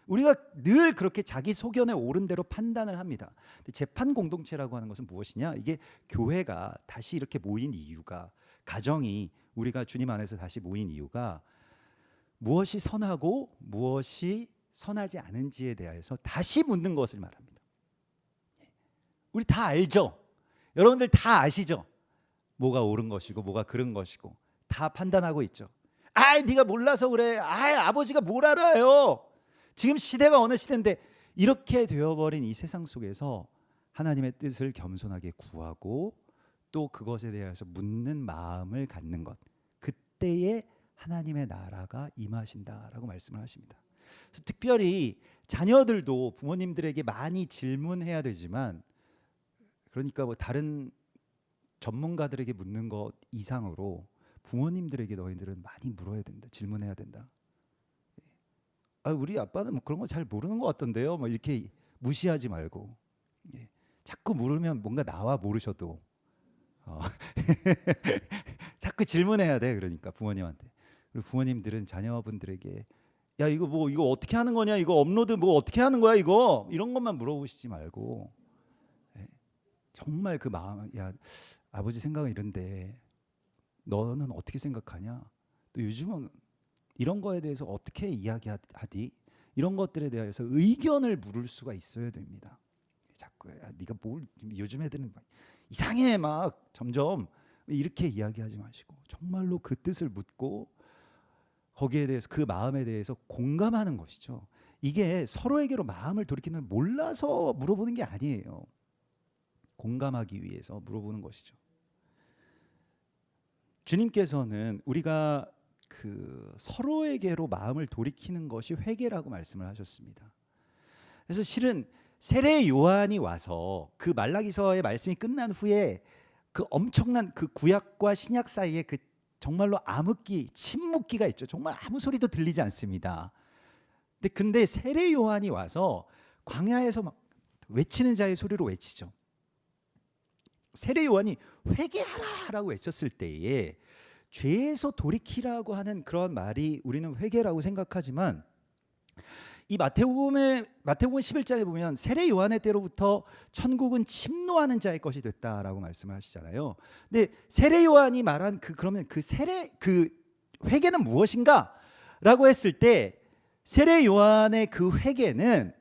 우리가 늘 그렇게 자기 소견에 옳은 대로 판단을 합니다. 근데 재판 공동체라고 하는 것은 무엇이냐? 이게 교회가 다시 이렇게 모인 이유가, 가정이 우리가 주님 안에서 다시 모인 이유가 무엇이 선하고 무엇이 선하지 않은지에 대해서 다시 묻는 것을 말합니다. 우리 다 알죠? 여러분들 다 아시죠? 뭐가 옳은 것이고 뭐가 그른 것이고 다 판단하고 있죠. 네가 몰라서 그래. 아버지가 뭘 알아요. 지금 시대가 어느 시대인데. 이렇게 되어버린 이 세상 속에서 하나님의 뜻을 겸손하게 구하고 또 그것에 대해서 묻는 마음을 갖는 것, 그때에 하나님의 나라가 임하신다라고 말씀을 하십니다. 그래서 특별히 자녀들도 부모님들에게 많이 질문해야 되지만, 그러니까 뭐 다른 전문가들에게 묻는 것 이상으로 부모님들에게 너희들은 많이 물어야 된다, 질문해야 된다. 우리 아빠는 뭐 그런 거 잘 모르는 것 같던데요. 뭐 이렇게 무시하지 말고, 자꾸 물으면 뭔가 나와 모르셔도 자꾸 질문해야 돼. 그러니까 부모님한테. 그리고 부모님들은 자녀분들에게 이거 어떻게 하는 거냐, 이거 업로드 뭐 어떻게 하는 거야, 이거 이런 것만 물어보시지 말고, 정말 그 마음, 아버지 생각은 이런데 너는 어떻게 생각하냐, 또 요즘은 이런 거에 대해서 어떻게 이야기하디, 이런 것들에 대해서 의견을 물을 수가 있어야 됩니다. 자꾸 네가 뭘, 요즘 애들은 이상해 막 점점, 이렇게 이야기하지 마시고 정말로 그 뜻을 묻고 거기에 대해서, 그 마음에 대해서 공감하는 것이죠. 이게 서로에게로 마음을 돌이키는, 몰라서 물어보는 게 아니에요. 공감하기 위해서 물어보는 것이죠. 주님께서는 우리가 그 서로에게로 마음을 돌이키는 것이 회개라고 말씀을 하셨습니다. 그래서 실은 세례 요한이 와서 그 말라기서의 말씀이 끝난 후에 그 엄청난 그 구약과 신약 사이에 그 정말로 암흑기, 침묵기가 있죠. 정말 아무 소리도 들리지 않습니다. 근데 세례 요한이 와서 광야에서 막 외치는 자의 소리로 외치죠. 세례 요한이 회개하라라고 외쳤을 때에 죄에서 돌이키라고 하는 그런 말이 우리는 회개라고 생각하지만, 이 마태복음 11장에 보면 세례 요한의 때로부터 천국은 침노하는 자의 것이 됐다라고 말씀을 하시잖아요. 근데 세례 요한이 말한 그러면 그 회개는 무엇인가라고 했을 때, 세례 요한의 그 회개는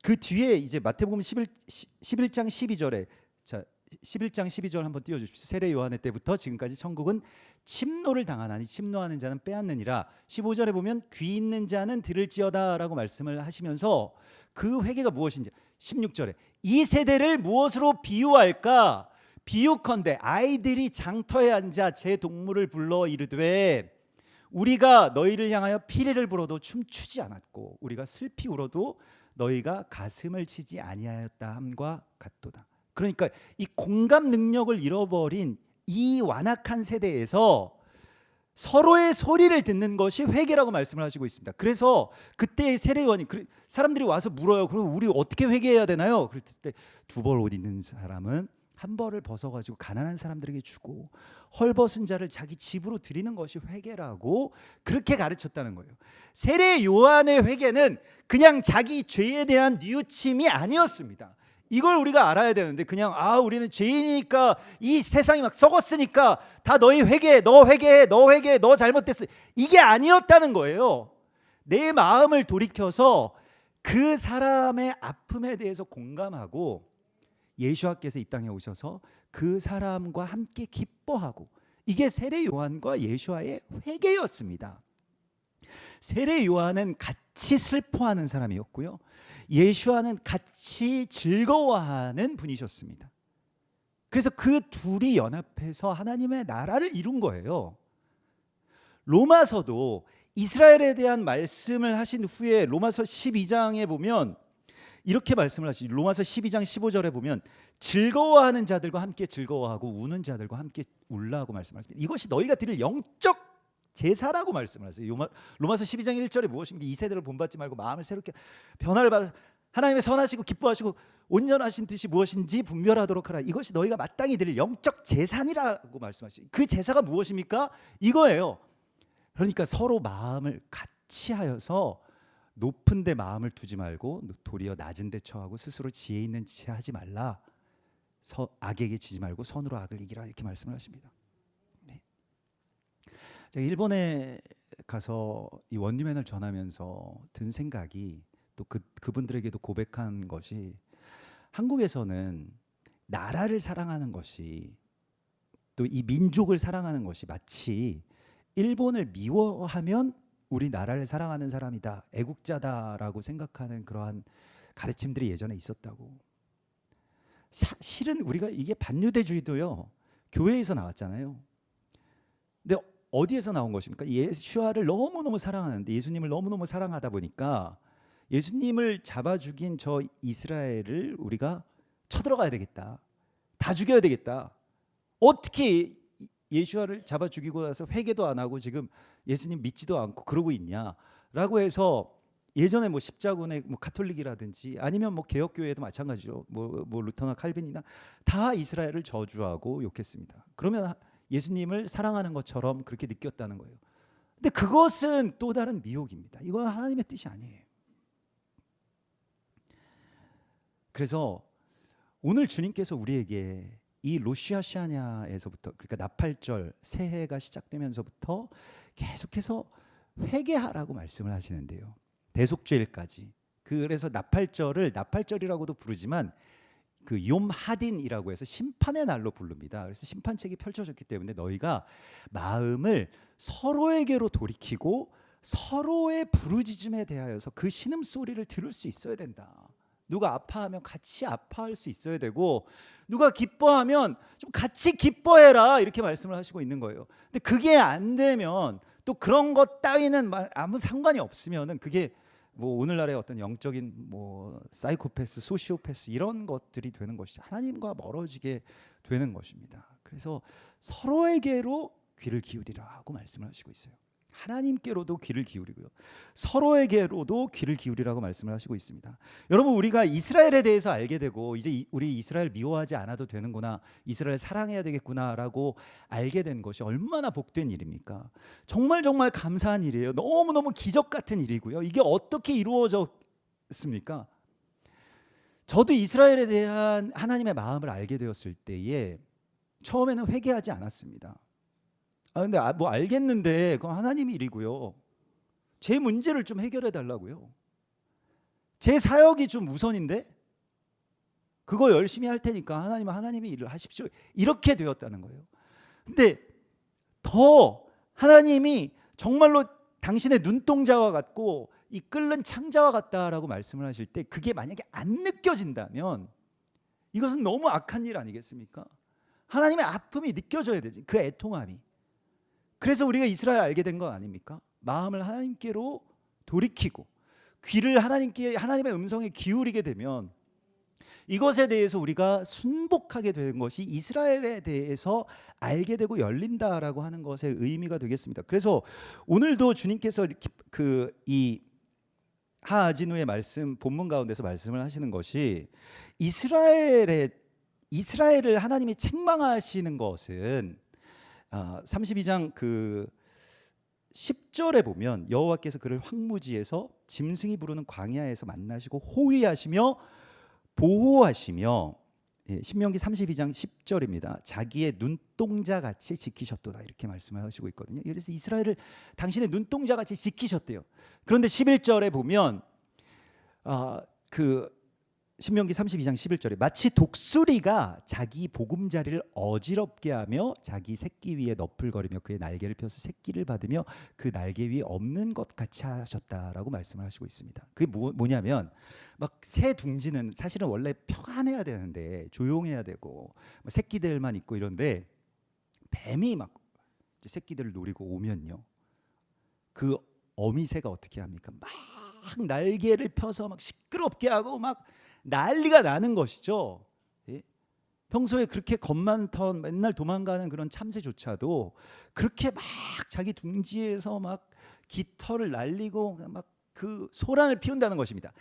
그 뒤에 이제 마태복음 11장 12절에, 자 11장 12절 한번 띄워 주십시오. 세례 요한의 때부터 지금까지 천국은 침노를 당하나니 침노하는 자는 빼앗느니라. 15절에 보면 귀 있는 자는 들을지어다라고 말씀을 하시면서 그 회개가 무엇인지, 16절에 이 세대를 무엇으로 비유할까? 비유컨대 아이들이 장터에 앉아 제 동물을 불러 이르되 우리가 너희를 향하여 피리를 불어도 춤추지 않았고 우리가 슬피 울어도 너희가 가슴을 치지 아니하였다 함과 같도다. 그러니까 이 공감 능력을 잃어버린 이 완악한 세대에서 서로의 소리를 듣는 것이 회개라고 말씀을 하시고 있습니다. 그래서 그때의 세례요한이 사람들이 와서 물어요. 그럼 우리 어떻게 회개해야 되나요? 그럴 때 두 벌 옷 있는 사람은 한 벌을 벗어가지고 가난한 사람들에게 주고 헐벗은 자를 자기 집으로 드리는 것이 회개라고 그렇게 가르쳤다는 거예요. 세례 요한의 회개는 그냥 자기 죄에 대한 뉘우침이 아니었습니다. 이걸 우리가 알아야 되는데 그냥 우리는 죄인이니까 이 세상이 막 썩었으니까 다 너희 회개해, 너 회개해, 너 회개해, 너 잘못됐어, 이게 아니었다는 거예요. 내 마음을 돌이켜서 그 사람의 아픔에 대해서 공감하고 예수와께서 이 땅에 오셔서 그 사람과 함께 기뻐하고, 이게 세례 요한과 예수와의 회개였습니다. 세례 요한은 같이 슬퍼하는 사람이었고요, 예수와는 같이 즐거워하는 분이셨습니다. 그래서 그 둘이 연합해서 하나님의 나라를 이룬 거예요. 로마서도 이스라엘에 대한 말씀을 하신 후에 로마서 12장에 보면 이렇게 말씀을 하시죠. 로마서 12장 15절에 보면 즐거워하는 자들과 함께 즐거워하고 우는 자들과 함께 울라고 말씀하십니다. 이것이 너희가 드릴 영적 제사라고 말씀을 하세요. 로마서 12장 1절에 무엇입니까? 이 세대를 본받지 말고 마음을 새롭게 변화를 받아 하나님의 선하시고 기뻐하시고 온전하신 뜻이 무엇인지 분별하도록 하라. 이것이 너희가 마땅히 드릴 영적 제사니라고 말씀하시죠. 그 제사가 무엇입니까? 이거예요. 그러니까 서로 마음을 같이 하여서 높은 데 마음을 두지 말고 도리어 낮은 데 처하고 스스로 지혜 있는 짓 하지 말라. 악에게 지지 말고 선으로 악을 이기라, 이렇게 말씀을 하십니다. 네. 제가 일본에 가서 이 원리맨을 전하면서 든 생각이, 또 그분들에게도 고백한 것이, 한국에서는 나라를 사랑하는 것이, 또 이 민족을 사랑하는 것이 마치 일본을 미워하면 우리 나라를 사랑하는 사람이다, 애국자다라고 생각하는 그러한 가르침들이 예전에 있었다고. 실은 우리가 이게 반유대주의도요, 교회에서 나왔잖아요. 근데 어디에서 나온 것입니까? 예수와를 너무너무 사랑하는데, 예수님을 너무너무 사랑하다 보니까 예수님을 잡아 죽인 저 이스라엘을 우리가 쳐들어가야 되겠다, 다 죽여야 되겠다. 어떻게 예수와를 잡아 죽이고 나서 회개도 안 하고 지금 예수님 믿지도 않고 그러고 있냐라고 해서, 예전에 뭐 십자군의 뭐 카톨릭이라든지 아니면 뭐 개혁교회도 마찬가지죠. 뭐 루터나 칼빈이나 다 이스라엘을 저주하고 욕했습니다. 그러면 예수님을 사랑하는 것처럼 그렇게 느꼈다는 거예요. 근데 그것은 또 다른 미혹입니다. 이건 하나님의 뜻이 아니에요. 그래서 오늘 주님께서 우리에게 이 로시 하시아냐에서부터, 그러니까 나팔절 새해가 시작되면서부터 계속해서 회개하라고 말씀을 하시는데요, 대속죄일까지. 그래서 나팔절이라고도 부르지만 그 욤하딘이라고 해서 심판의 날로 부릅니다. 그래서 심판책이 펼쳐졌기 때문에 너희가 마음을 서로에게로 돌이키고 서로의 부르짖음에 대하여서 그 신음소리를 들을 수 있어야 된다. 누가 아파하면 같이 아파할 수 있어야 되고, 누가 기뻐하면 좀 같이 기뻐해라, 이렇게 말씀을 하시고 있는 거예요. 근데 그게 안 되면, 또 그런 것 따위는 아무 상관이 없으면은, 그게 뭐 오늘날의 어떤 영적인 뭐 사이코패스, 소시오패스 이런 것들이 되는 것이죠. 하나님과 멀어지게 되는 것입니다. 그래서 서로에게로 귀를 기울이라 하고 말씀을 하시고 있어요. 하나님께로도 귀를 기울이고요, 서로에게로도 귀를 기울이라고 말씀을 하시고 있습니다. 여러분, 우리가 이스라엘에 대해서 알게 되고, 이제 우리 이스라엘 미워하지 않아도 되는구나, 이스라엘 사랑해야 되겠구나라고 알게 된 것이 얼마나 복된 일입니까? 정말 감사한 일이에요. 너무너무 기적 같은 일이고요. 이게 어떻게 이루어졌습니까? 저도 이스라엘에 대한 하나님의 마음을 알게 되었을 때에 처음에는 회개하지 않았습니다. 근데 뭐 알겠는데 그건 하나님의 일이고요, 제 문제를 좀 해결해 달라고요, 제 사역이 좀 우선인데 그거 열심히 할 테니까 하나님은 하나님의 일을 하십시오, 이렇게 되었다는 거예요. 근데 더 하나님이 정말로 당신의 눈동자와 같고 이 끓는 창자와 같다라고 말씀을 하실 때, 그게 만약에 안 느껴진다면 이것은 너무 악한 일 아니겠습니까? 하나님의 아픔이 느껴져야 되지, 그 애통함이. 그래서 우리가 이스라엘 알게 된 건 아닙니까? 마음을 하나님께로 돌이키고 귀를 하나님의 음성에 기울이게 되면 이것에 대해서 우리가 순복하게 되는 것이 이스라엘에 대해서 알게 되고 열린다라고 하는 것의 의미가 되겠습니다. 그래서 오늘도 주님께서 이 하아지누의 말씀 본문 가운데서 말씀을 하시는 것이 이스라엘을 하나님이 책망하시는 것은 32장 10절에 보면 여호와께서 그를 황무지에서 짐승이 부르는 광야에서 만나시고 호위하시며 보호하시며, 신명기 32장 10절입니다. 자기의 눈동자같이 지키셨도다 이렇게 말씀을 하시고 있거든요. 그래서 이스라엘을 당신의 눈동자같이 지키셨대요. 그런데 11절에 보면 신명기 32장 11절에 마치 독수리가 자기 보금자리를 어지럽게 하며 자기 새끼 위에 너풀거리며 그의 날개를 펴서 새끼를 받으며 그 날개 위에 없는 것 같이 하셨다라고 말씀을 하시고 있습니다. 그게 뭐냐면 막 새 둥지는 사실은 원래 평안해야 되는데 조용해야 되고 새끼들만 있고 이런데 뱀이 막 새끼들을 노리고 오면요, 그 어미새가 어떻게 합니까? 막 날개를 펴서 막 시끄럽게 하고 막 난리가 나는 것이죠. 예? 평소에 그렇게 겁 많던 맨날 도망가는 그런 참새조차도 그렇게 막 자기 둥지에서 막 깃털을 날리고 막 그 소란을 피운다는 것입니다.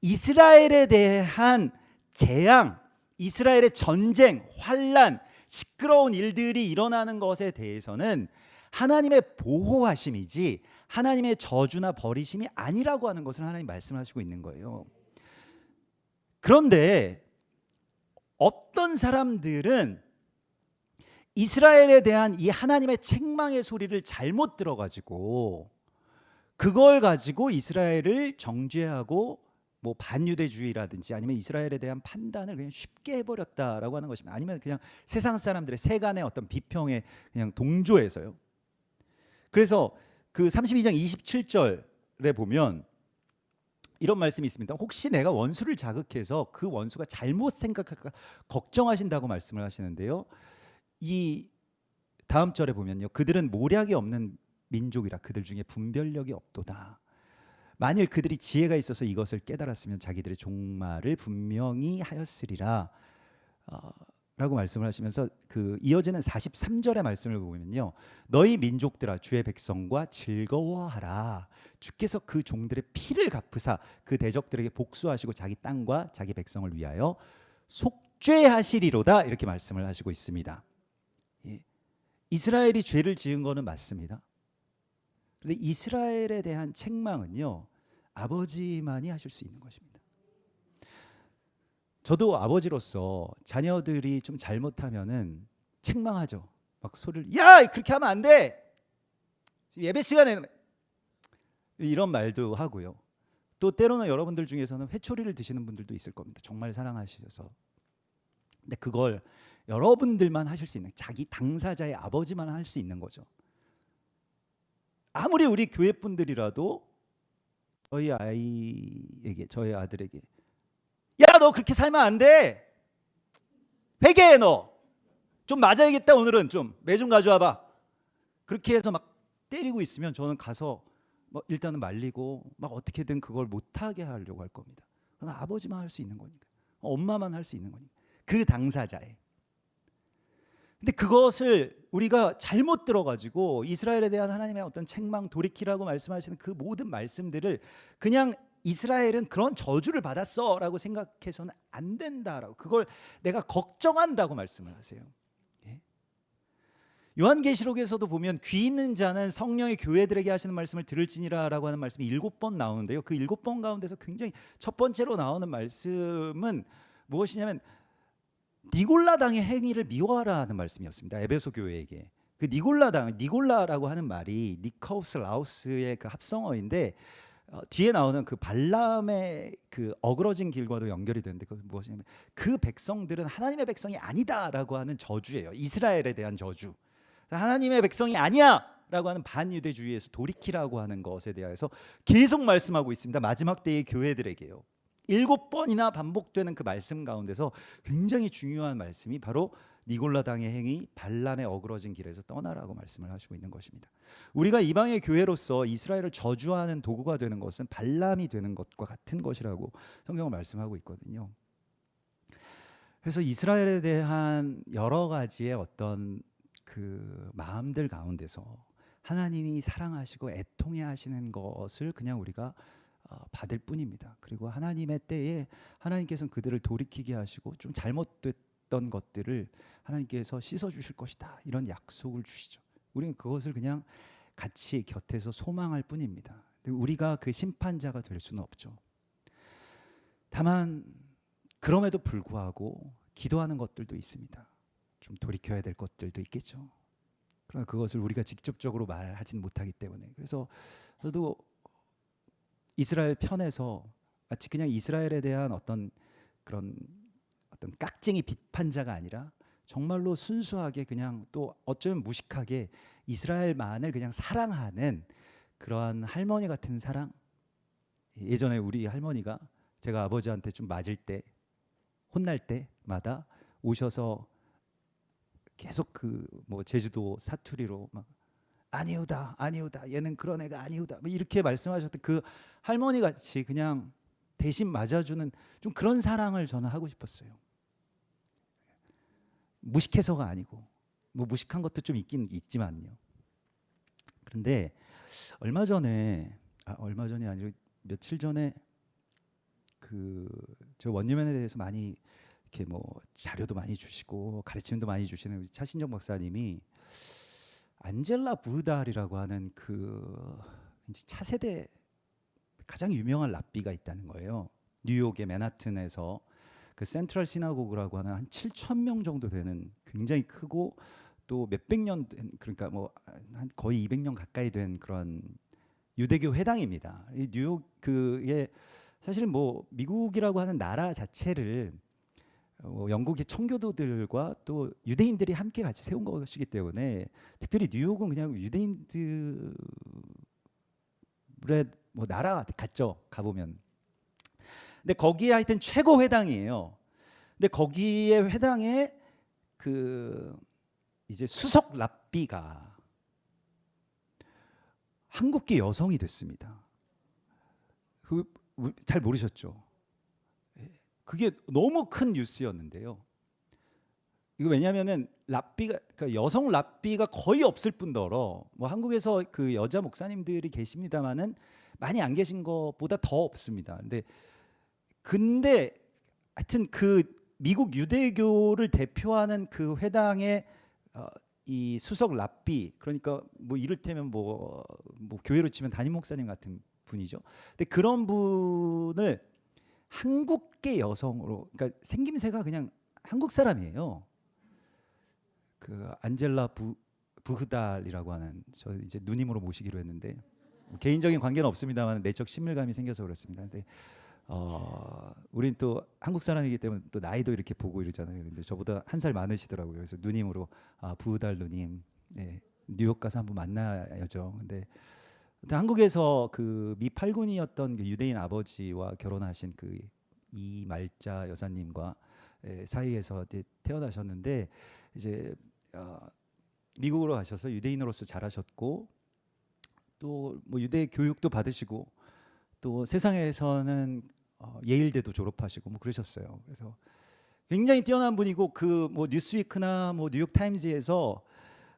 이스라엘에 대한 재앙, 이스라엘의 전쟁, 환란, 시끄러운 일들이 일어나는 것에 대해서는 하나님의 보호하심이지 하나님의 저주나 버리심이 아니라고 하는 것을 하나님 말씀하시고 있는 거예요. 그런데 어떤 사람들은 이스라엘에 대한 이 하나님의 책망의 소리를 잘못 들어가지고 그걸 가지고 이스라엘을 정죄하고 뭐 반유대주의라든지 아니면 이스라엘에 대한 판단을 그냥 쉽게 해버렸다라고 하는 것입니다. 아니면 그냥 세상 사람들의 세간의 어떤 비평에 그냥 동조해서요. 그래서 그 32장 27절에 보면 이런 말씀이 있습니다. 혹시 내가 원수를 자극해서 그 원수가 잘못 생각할까 걱정하신다고 말씀을 하시는데요. 이 다음 절에 보면요, 그들은 모략이 없는 민족이라 그들 중에 분별력이 없도다. 만일 그들이 지혜가 있어서 이것을 깨달았으면 자기들의 종말을 분명히 하였으리라 라고 말씀을 하시면서 그 이어지는 43절의 말씀을 보면요, 너희 민족들아 주의 백성과 즐거워하라. 주께서 그 종들의 피를 갚으사 그 대적들에게 복수하시고 자기 땅과 자기 백성을 위하여 속죄하시리로다 이렇게 말씀을 하시고 있습니다. 예. 이스라엘이 죄를 지은 거는 맞습니다. 그런데 이스라엘에 대한 책망은요, 아버지만이 하실 수 있는 것입니다. 저도 아버지로서 자녀들이 좀 잘못하면은 책망하죠. 막 소리를, 야 그렇게 하면 안 돼, 지금 예배 시간에, 이런 말도 하고요. 또 때로는 여러분들 중에서는 회초리를 드시는 분들도 있을 겁니다. 정말 사랑하셔서. 근데 그걸 여러분들만 하실 수 있는, 자기 당사자의 아버지만 할 수 있는 거죠. 아무리 우리 교회 분들이라도 저희 아이에게, 저희 아들에게, 야 너 그렇게 살면 안 돼, 회개해, 너 좀 맞아야겠다, 오늘은 좀 매 좀 가져와봐, 그렇게 해서 막 때리고 있으면 저는 가서 뭐 일단은 말리고 막 어떻게든 그걸 못하게 하려고 할 겁니다. 그건 아버지만 할 수 있는 거니까, 엄마만 할 수 있는 거니까, 그 당사자의. 근데 그것을 우리가 잘못 들어가지고 이스라엘에 대한 하나님의 어떤 책망, 돌이키라고 말씀하시는 그 모든 말씀들을 그냥 이스라엘은 그런 저주를 받았어라고 생각해서는 안 된다라고, 그걸 내가 걱정한다고 말씀을 하세요. 예? 요한계시록에서도 보면 귀 있는 자는 성령의 교회들에게 하시는 말씀을 들을지니라라고 하는 말씀이 7번 나오는데요. 그 7번 가운데서 굉장히 첫 번째로 나오는 말씀은 무엇이냐면 니골라당의 행위를 미워하라는 말씀이었습니다. 에베소 교회에게. 그 니골라라고 하는 말이 니카우스 라우스의 그 합성어인데 뒤에 나오는 그 발람의 그 어그러진 길과도 연결이 되는데, 그것은 무엇이냐면 그 백성들은 하나님의 백성이 아니다라고 하는 저주예요. 이스라엘에 대한 저주. 하나님의 백성이 아니야라고 하는 반유대주의에서 돌이키라고 하는 것에 대해서 계속 말씀하고 있습니다. 마지막 때의 교회들에게요. 7번이나 반복되는 그 말씀 가운데서 굉장히 중요한 말씀이 바로 니골라 당의 행위, 발람의 어그러진 길에서 떠나라고 말씀을 하시고 있는 것입니다. 우리가 이방의 교회로서 이스라엘을 저주하는 도구가 되는 것은 발람이 되는 것과 같은 것이라고 성경은 말씀하고 있거든요. 그래서 이스라엘에 대한 여러 가지의 어떤 그 마음들 가운데서 하나님이 사랑하시고 애통해 하시는 것을 그냥 우리가 받을 뿐입니다. 그리고 하나님의 때에 하나님께서는 그들을 돌이키게 하시고 좀 잘못됐던 것들을 하나님께서 씻어 주실 것이다, 이런 약속을 주시죠. 우리는 그것을 그냥 같이 곁에서 소망할 뿐입니다. 우리가 그 심판자가 될 수는 없죠. 다만 그럼에도 불구하고 기도하는 것들도 있습니다. 좀 돌이켜야 될 것들도 있겠죠. 그러나 그것을 우리가 직접적으로 말하지는 못하기 때문에, 그래서 저도 이스라엘 편에서 마치 그냥 이스라엘에 대한 어떤 그런 어떤 깍쟁이 비판자가 아니라 정말로 순수하게 그냥 또 어쩌면 무식하게 이스라엘만을 그냥 사랑하는 그러한 할머니 같은 사랑. 예전에 우리 할머니가 제가 아버지한테 좀 맞을 때, 혼날 때마다 오셔서 계속 그 뭐 제주도 사투리로 막 아니우다 아니우다 얘는 그런 애가 아니우다 이렇게 말씀하셨던 그 할머니 같이 그냥 대신 맞아주는 좀 그런 사랑을 저는 하고 싶었어요. 무식해서가 아니고, 뭐 무식한 것도 좀 있긴 있지만요. 그런데 얼마 전이 아니라 며칠 전에 그 저 원유면에 대해서 많이 이렇게 뭐 자료도 많이 주시고 가르침도 많이 주시는 우리 차신정 박사님이 안젤라 부흐달이라고 하는 그 차세대 가장 유명한 랍비가 있다는 거예요. 뉴욕의 맨하튼에서 그 센트럴 시나고그라고 하는 한 7,000명 정도 되는 굉장히 크고 또 몇백 년 된, 그러니까 뭐 한 거의 200년 가까이 된 그런 유대교 회당입니다. 이 뉴욕 그게 사실은 뭐 미국이라고 하는 나라 자체를 영국의 청교도들과 또 유대인들이 함께 같이 세운 것이기 때문에 특별히 뉴욕은 그냥 유대인들의 뭐 나라 같죠, 가보면. 근데 거기에 하여튼 최고 회당이에요. 근데 거기에 회당에 그 이제 수석 랍비가 한국계 여성이 됐습니다. 잘 모르셨죠? 그게 너무 큰 뉴스였는데요. 이거 왜냐하면은 랍비가, 그러니까 여성 랍비가 거의 없을 뿐더러 뭐 한국에서 그 여자 목사님들이 계십니다만은 많이 안 계신 것보다 더 없습니다. 근데 하여튼 그 미국 유대교를 대표하는 그 회당의 이 수석 랍비, 그러니까 뭐 이를테면 뭐 교회로 치면 담임 목사님 같은 분이죠. 근데 그런 분을 한국계 여성으로, 그러니까 생김새가 그냥 한국 사람이에요. 그 안젤라 부흐달이라고 하는, 저 이제 누님으로 모시기로 했는데 뭐 개인적인 관계는 없습니다만 내적 친밀감이 생겨서 그렇습니다. 근데 우린 또 한국 사람이기 때문에 또 나이도 이렇게 보고 이러잖아요. 근데 저보다 한 살 많으시더라고요. 그래서 누님으로 부흐달 누님, 네, 뉴욕 가서 한번 만나야죠. 근데 한국에서 그 미 8군이었던 그 유대인 아버지와 결혼하신 그 이말자 여사님과 사이에서 태어나셨는데 이제 미국으로 가셔서 유대인으로서 자라셨고 또 뭐 유대 교육도 받으시고 또 세상에서는 예일대도 졸업하시고 뭐 그러셨어요. 그래서 굉장히 뛰어난 분이고 그 뭐 뉴스위크나 뭐 뉴욕 타임즈에서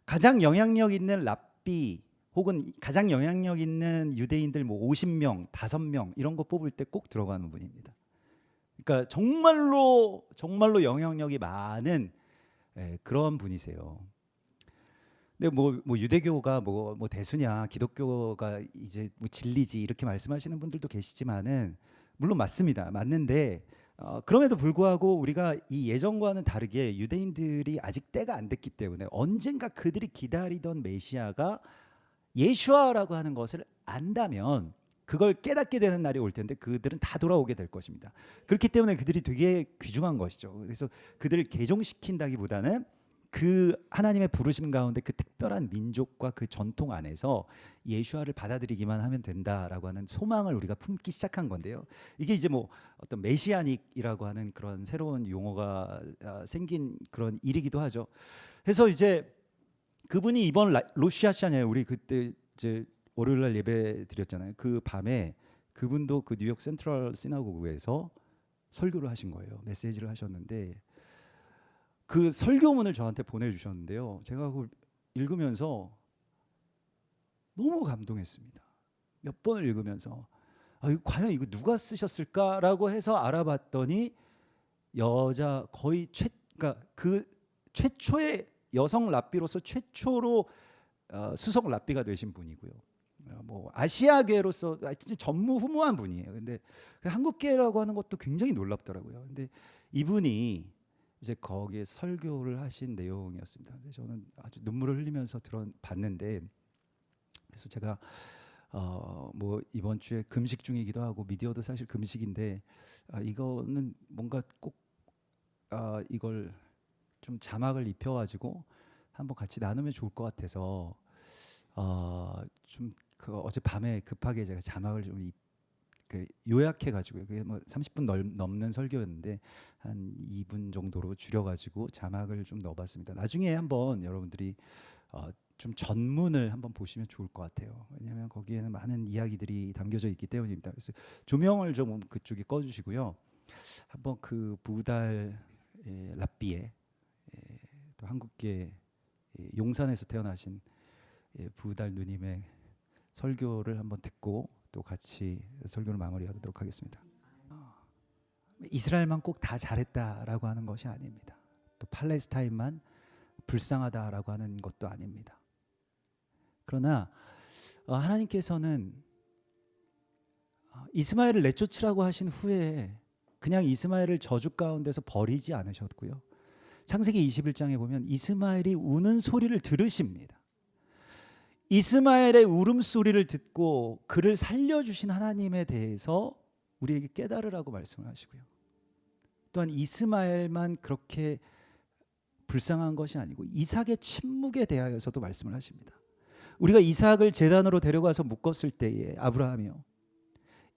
가장 영향력 있는 랍비 혹은 가장 영향력 있는 유대인들 뭐 50명, 5명 이런 거 뽑을 때 꼭 들어가는 분입니다. 그러니까 정말로 영향력이 많은 그런 분이세요. 근데 뭐 유대교가 뭐 대수냐, 기독교가 이제 뭐 진리지 이렇게 말씀하시는 분들도 계시지만은 물론 맞습니다. 맞는데 그럼에도 불구하고 우리가 이 예전과는 다르게 유대인들이 아직 때가 안 됐기 때문에 언젠가 그들이 기다리던 메시아가 예수아라고 하는 것을 안다면 그걸 깨닫게 되는 날이 올 텐데 그들은 다 돌아오게 될 것입니다. 그렇기 때문에 그들이 되게 귀중한 것이죠. 그래서 그들을 개종시킨다기보다는 그 하나님의 부르심 가운데 그 특별한 민족과 그 전통 안에서 예수아를 받아들이기만 하면 된다라고 하는 소망을 우리가 품기 시작한 건데요. 이게 이제 뭐 어떤 메시아닉이라고 하는 그런 새로운 용어가 생긴 그런 일이기도 하죠. 그래서 이제 그분이 이번 로시아시아냐요. 우리 그때 이제 월요일 날 예배 드렸잖아요. 그 밤에 그분도 그 뉴욕 센트럴 시나고그에서 설교를 하신 거예요. 메시지를 하셨는데 그 설교문을 저한테 보내주셨는데요. 제가 그걸 읽으면서 너무 감동했습니다. 몇 번을 읽으면서 이거 과연 이거 누가 쓰셨을까라고 해서 알아봤더니 여자 거의 그러니까 그 최초의 여성 랍비로서 최초로 수석 랍비가 되신 분이고요. 뭐 아시아계로서 진짜 전무후무한 분이에요. 근데 그 한국계라고 하는 것도 굉장히 놀랍더라고요. 근데 이분이 이제 거기에 설교를 하신 내용이었습니다. 근데 저는 아주 눈물을 흘리면서 봤는데, 그래서 제가 뭐 이번 주에 금식 중이기도 하고 미디어도 사실 금식인데 이거는 뭔가 꼭 이걸 좀 자막을 입혀가지고 한번 같이 나누면 좋을 것 같아서 좀 그 어젯밤에 급하게 제가 자막을 좀 요약해가지고요. 그게 뭐 30분 넘는 설교였는데 한 2분 정도로 줄여가지고 자막을 좀 넣어봤습니다. 나중에 한번 여러분들이 좀 전문을 한번 보시면 좋을 것 같아요. 왜냐하면 거기에는 많은 이야기들이 담겨져 있기 때문입니다. 그래서 조명을 좀 그쪽에 꺼주시고요. 한번 그 부달 랍비의 또 한국계 용산에서 태어나신 부달 누님의 설교를 한번 듣고 또 같이 설교를 마무리하도록 하겠습니다. 이스라엘만 꼭 다 잘했다라고 하는 것이 아닙니다. 또 팔레스타인만 불쌍하다라고 하는 것도 아닙니다. 그러나 하나님께서는 이스마엘을 내쫓으라고 하신 후에 그냥 이스마엘을 저주 가운데서 버리지 않으셨고요. 창세기 21장에 보면 이스마엘이 우는 소리를 들으십니다. 이스마엘의 울음소리를 듣고 그를 살려주신 하나님에 대해서 우리에게 깨달으라고 말씀을 하시고요. 또한 이스마엘만 그렇게 불쌍한 것이 아니고 이삭의 침묵에 대하여서도 말씀을 하십니다. 우리가 이삭을 제단으로 데려가서 묶었을 때에 아브라함이요,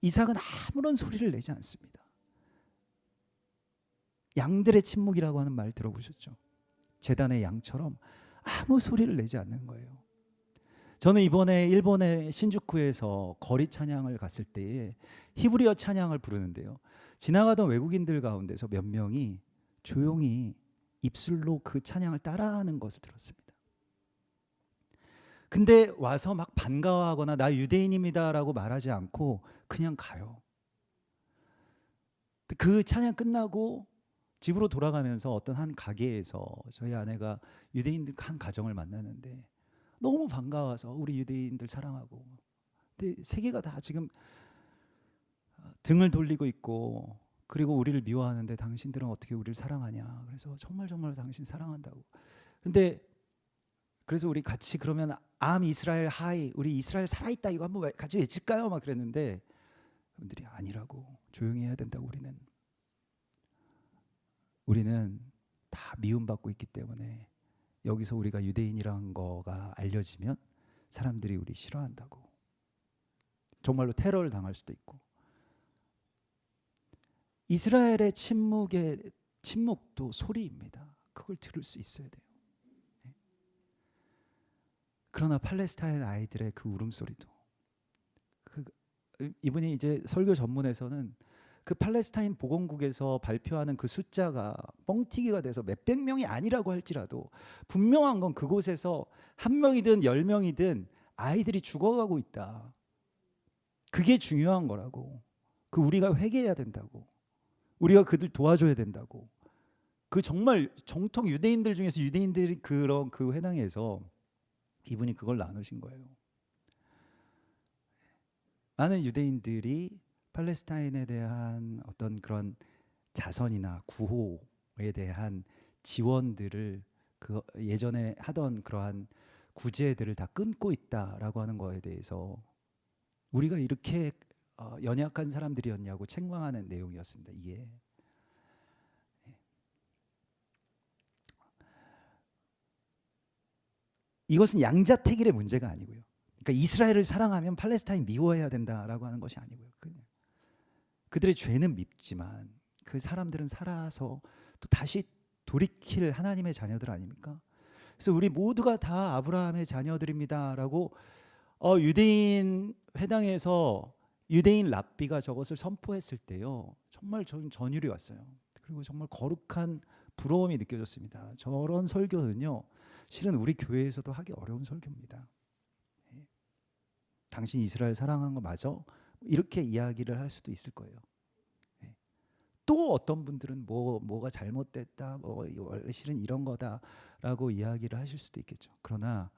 이삭은 아무런 소리를 내지 않습니다. 양들의 침묵이라고 하는 말 들어보셨죠? 제단의 양처럼 아무 소리를 내지 않는 거예요. 저는 이번에 일본의 신주쿠에서 거리 찬양을 갔을 때에 히브리어 찬양을 부르는데요. 지나가던 외국인들 가운데서 몇 명이 조용히 입술로 그 찬양을 따라하는 것을 들었습니다. 근데 와서 막 반가워하거나 나 유대인입니다라고 말하지 않고 그냥 가요. 그 찬양 끝나고 집으로 돌아가면서 어떤 한 가게에서 저희 아내가 유대인들 한 가정을 만나는데 너무 반가워서 우리 유대인들 사랑하고, 근데 세계가 다 지금 등을 돌리고 있고 그리고 우리를 미워하는데 당신들은 어떻게 우리를 사랑하냐. 그래서 정말 당신 사랑한다고. 근데 그래서 우리 같이 그러면 암 이스라엘 하이, 우리 이스라엘 살아있다 이거 한번 같이 외칠까요? 막 그랬는데 분들이 아니라고, 조용히 해야 된다고. 우리는 다 미움받고 있기 때문에 여기서 우리가 유대인이라는 거가 알려지면 사람들이 우리 싫어한다고. 정말로 테러를 당할 수도 있고. 이스라엘의 침묵도 소리입니다. 그걸 들을 수 있어야 돼요. 그러나 팔레스타인 아이들의 그 울음소리도, 이분이 이제 설교 전문에서는 그 팔레스타인 보건국에서 발표하는 그 숫자가 뻥튀기가 돼서 몇백 명이 아니라고 할지라도 분명한 건 그곳에서 한 명이든 10명이든 아이들이 죽어가고 있다. 그게 중요한 거라고. 그 우리가 회개해야 된다고. 우리가 그들 도와줘야 된다고. 그 정말 정통 유대인들 중에서 유대인들이 그런 그 회당에서 이분이 그걸 나누신 거예요. 많은 유대인들이 팔레스타인에 대한 어떤 그런 자선이나 구호에 대한 지원들을 그 예전에 하던 그러한 구제들을 다 끊고 있다라고 하는 거에 대해서 우리가 이렇게 연약한 사람들이었냐고 책망하는 내용이었습니다. 이게 이것은 양자택일의 문제가 아니고요. 그러니까 이스라엘을 사랑하면 팔레스타인 미워해야 된다라고 하는 것이 아니고요. 그들의 죄는 밉지만 그 사람들은 살아서 또 다시 돌이킬 하나님의 자녀들 아닙니까? 그래서 우리 모두가 다 아브라함의 자녀들입니다라고 유대인 회당에서 유대인 랍비가 저것을 선포했을 때요, 정말 저는 전율이 왔어요. 그리고 정말 거룩한 부러움이 느껴졌습니다. 저런 설교는요, 실은 우리 교회에서도 하기 어려운 설교입니다. 당신 이스라엘 사랑하는 거 맞아? 이렇게 이야기를 할 수도 있을 거예요. 또 어떤 분들은 뭐가 잘못됐다, 원래 실은 이런 거다라고 이야기를 하실 수도 있겠죠. 그러나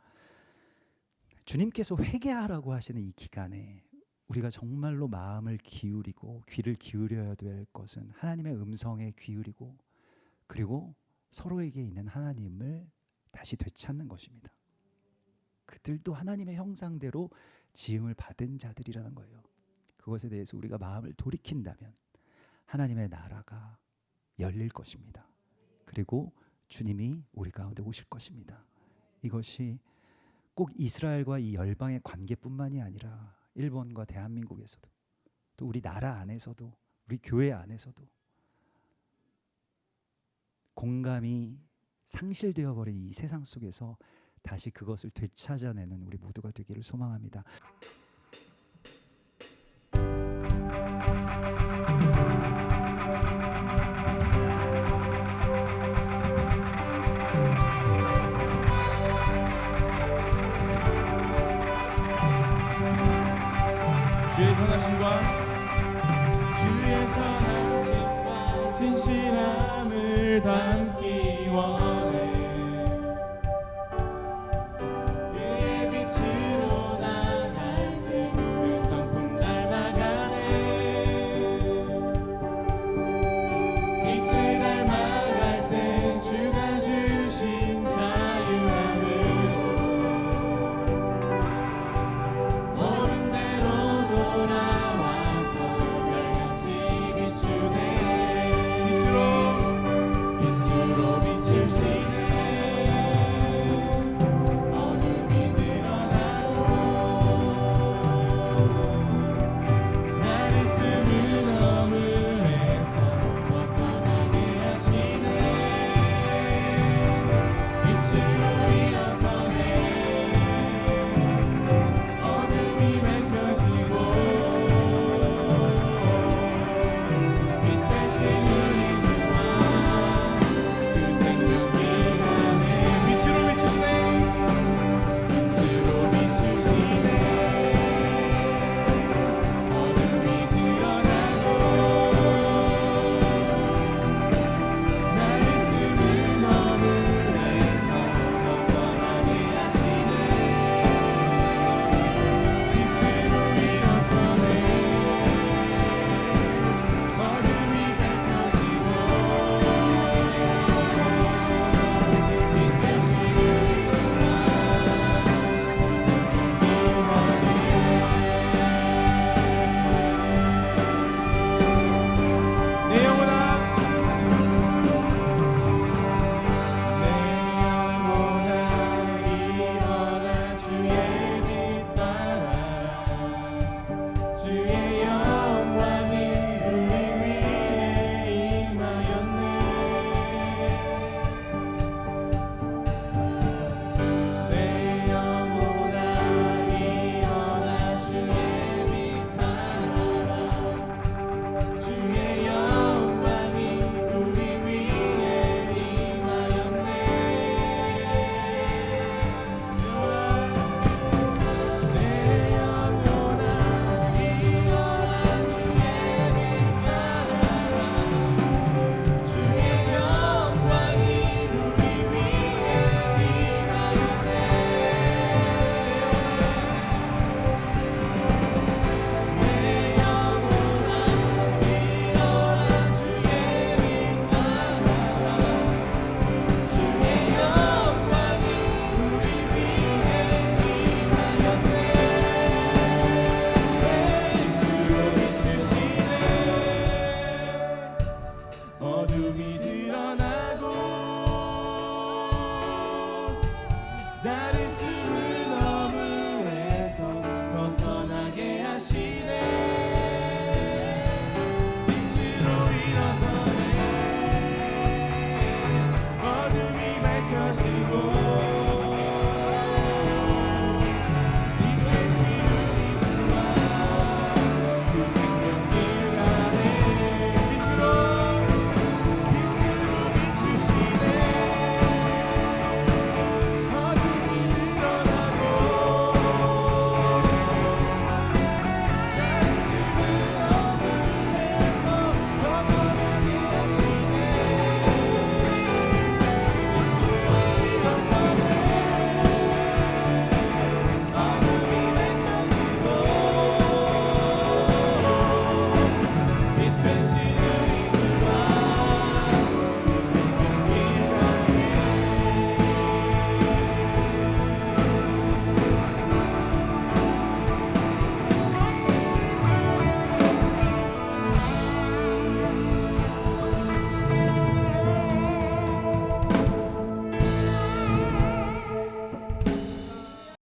주님께서 회개하라고 하시는 이 기간에 우리가 정말로 마음을 기울이고 귀를 기울여야 될 것은 하나님의 음성에 기울이고, 그리고 서로에게 있는 하나님을 다시 되찾는 것입니다. 그들도 하나님의 형상대로 지음을 받은 자들이라는 거예요. 그것에 대해서 우리가 마음을 돌이킨다면 하나님의 나라가 열릴 것입니다. 그리고 주님이 우리 가운데 오실 것입니다. 이것이 꼭 이스라엘과 이 열방의 관계뿐만이 아니라 일본과 대한민국에서도, 또 우리 나라 안에서도, 우리 교회 안에서도 공감이 상실되어 버린 이 세상 속에서 다시 그것을 되찾아내는 우리 모두가 되기를 소망합니다. 주의 선하심과 진실함을 담기 원해. 그의 빛으로 나갈 때 그 성품 닮아가네. 빛을 닮아갈 때 주가 주신 자유함을 어른대로 돌아와서 별같이 비추네. 빛으로 비추시네. 어둠이 드러나고 나를 숨은 허물에서 벗어나게 하시네. 빛으로 일어서네. 어둠이 밝혀지고 빛 대신 우리 주와 그 생명길 가네. 빛으로 비추시네. 빛으로 비추시네. 어둠이 드러나고 나를 숨은 허물에서 벗어나게 하시네. 빛으로 일어서네. 어둠이 밝혀지고 빛 대신 우리 내 영혼아, 일어나 주의 빛 따라. 주의 영광이 우리 위에 임하였네. 내 영혼아, 일어나 주의 빛 따라. 주의 영광이 우리 위에 임하였네. 내 영혼아, 일어나 주의 빛 따라. 주의 영광이 우리 위에 어둠이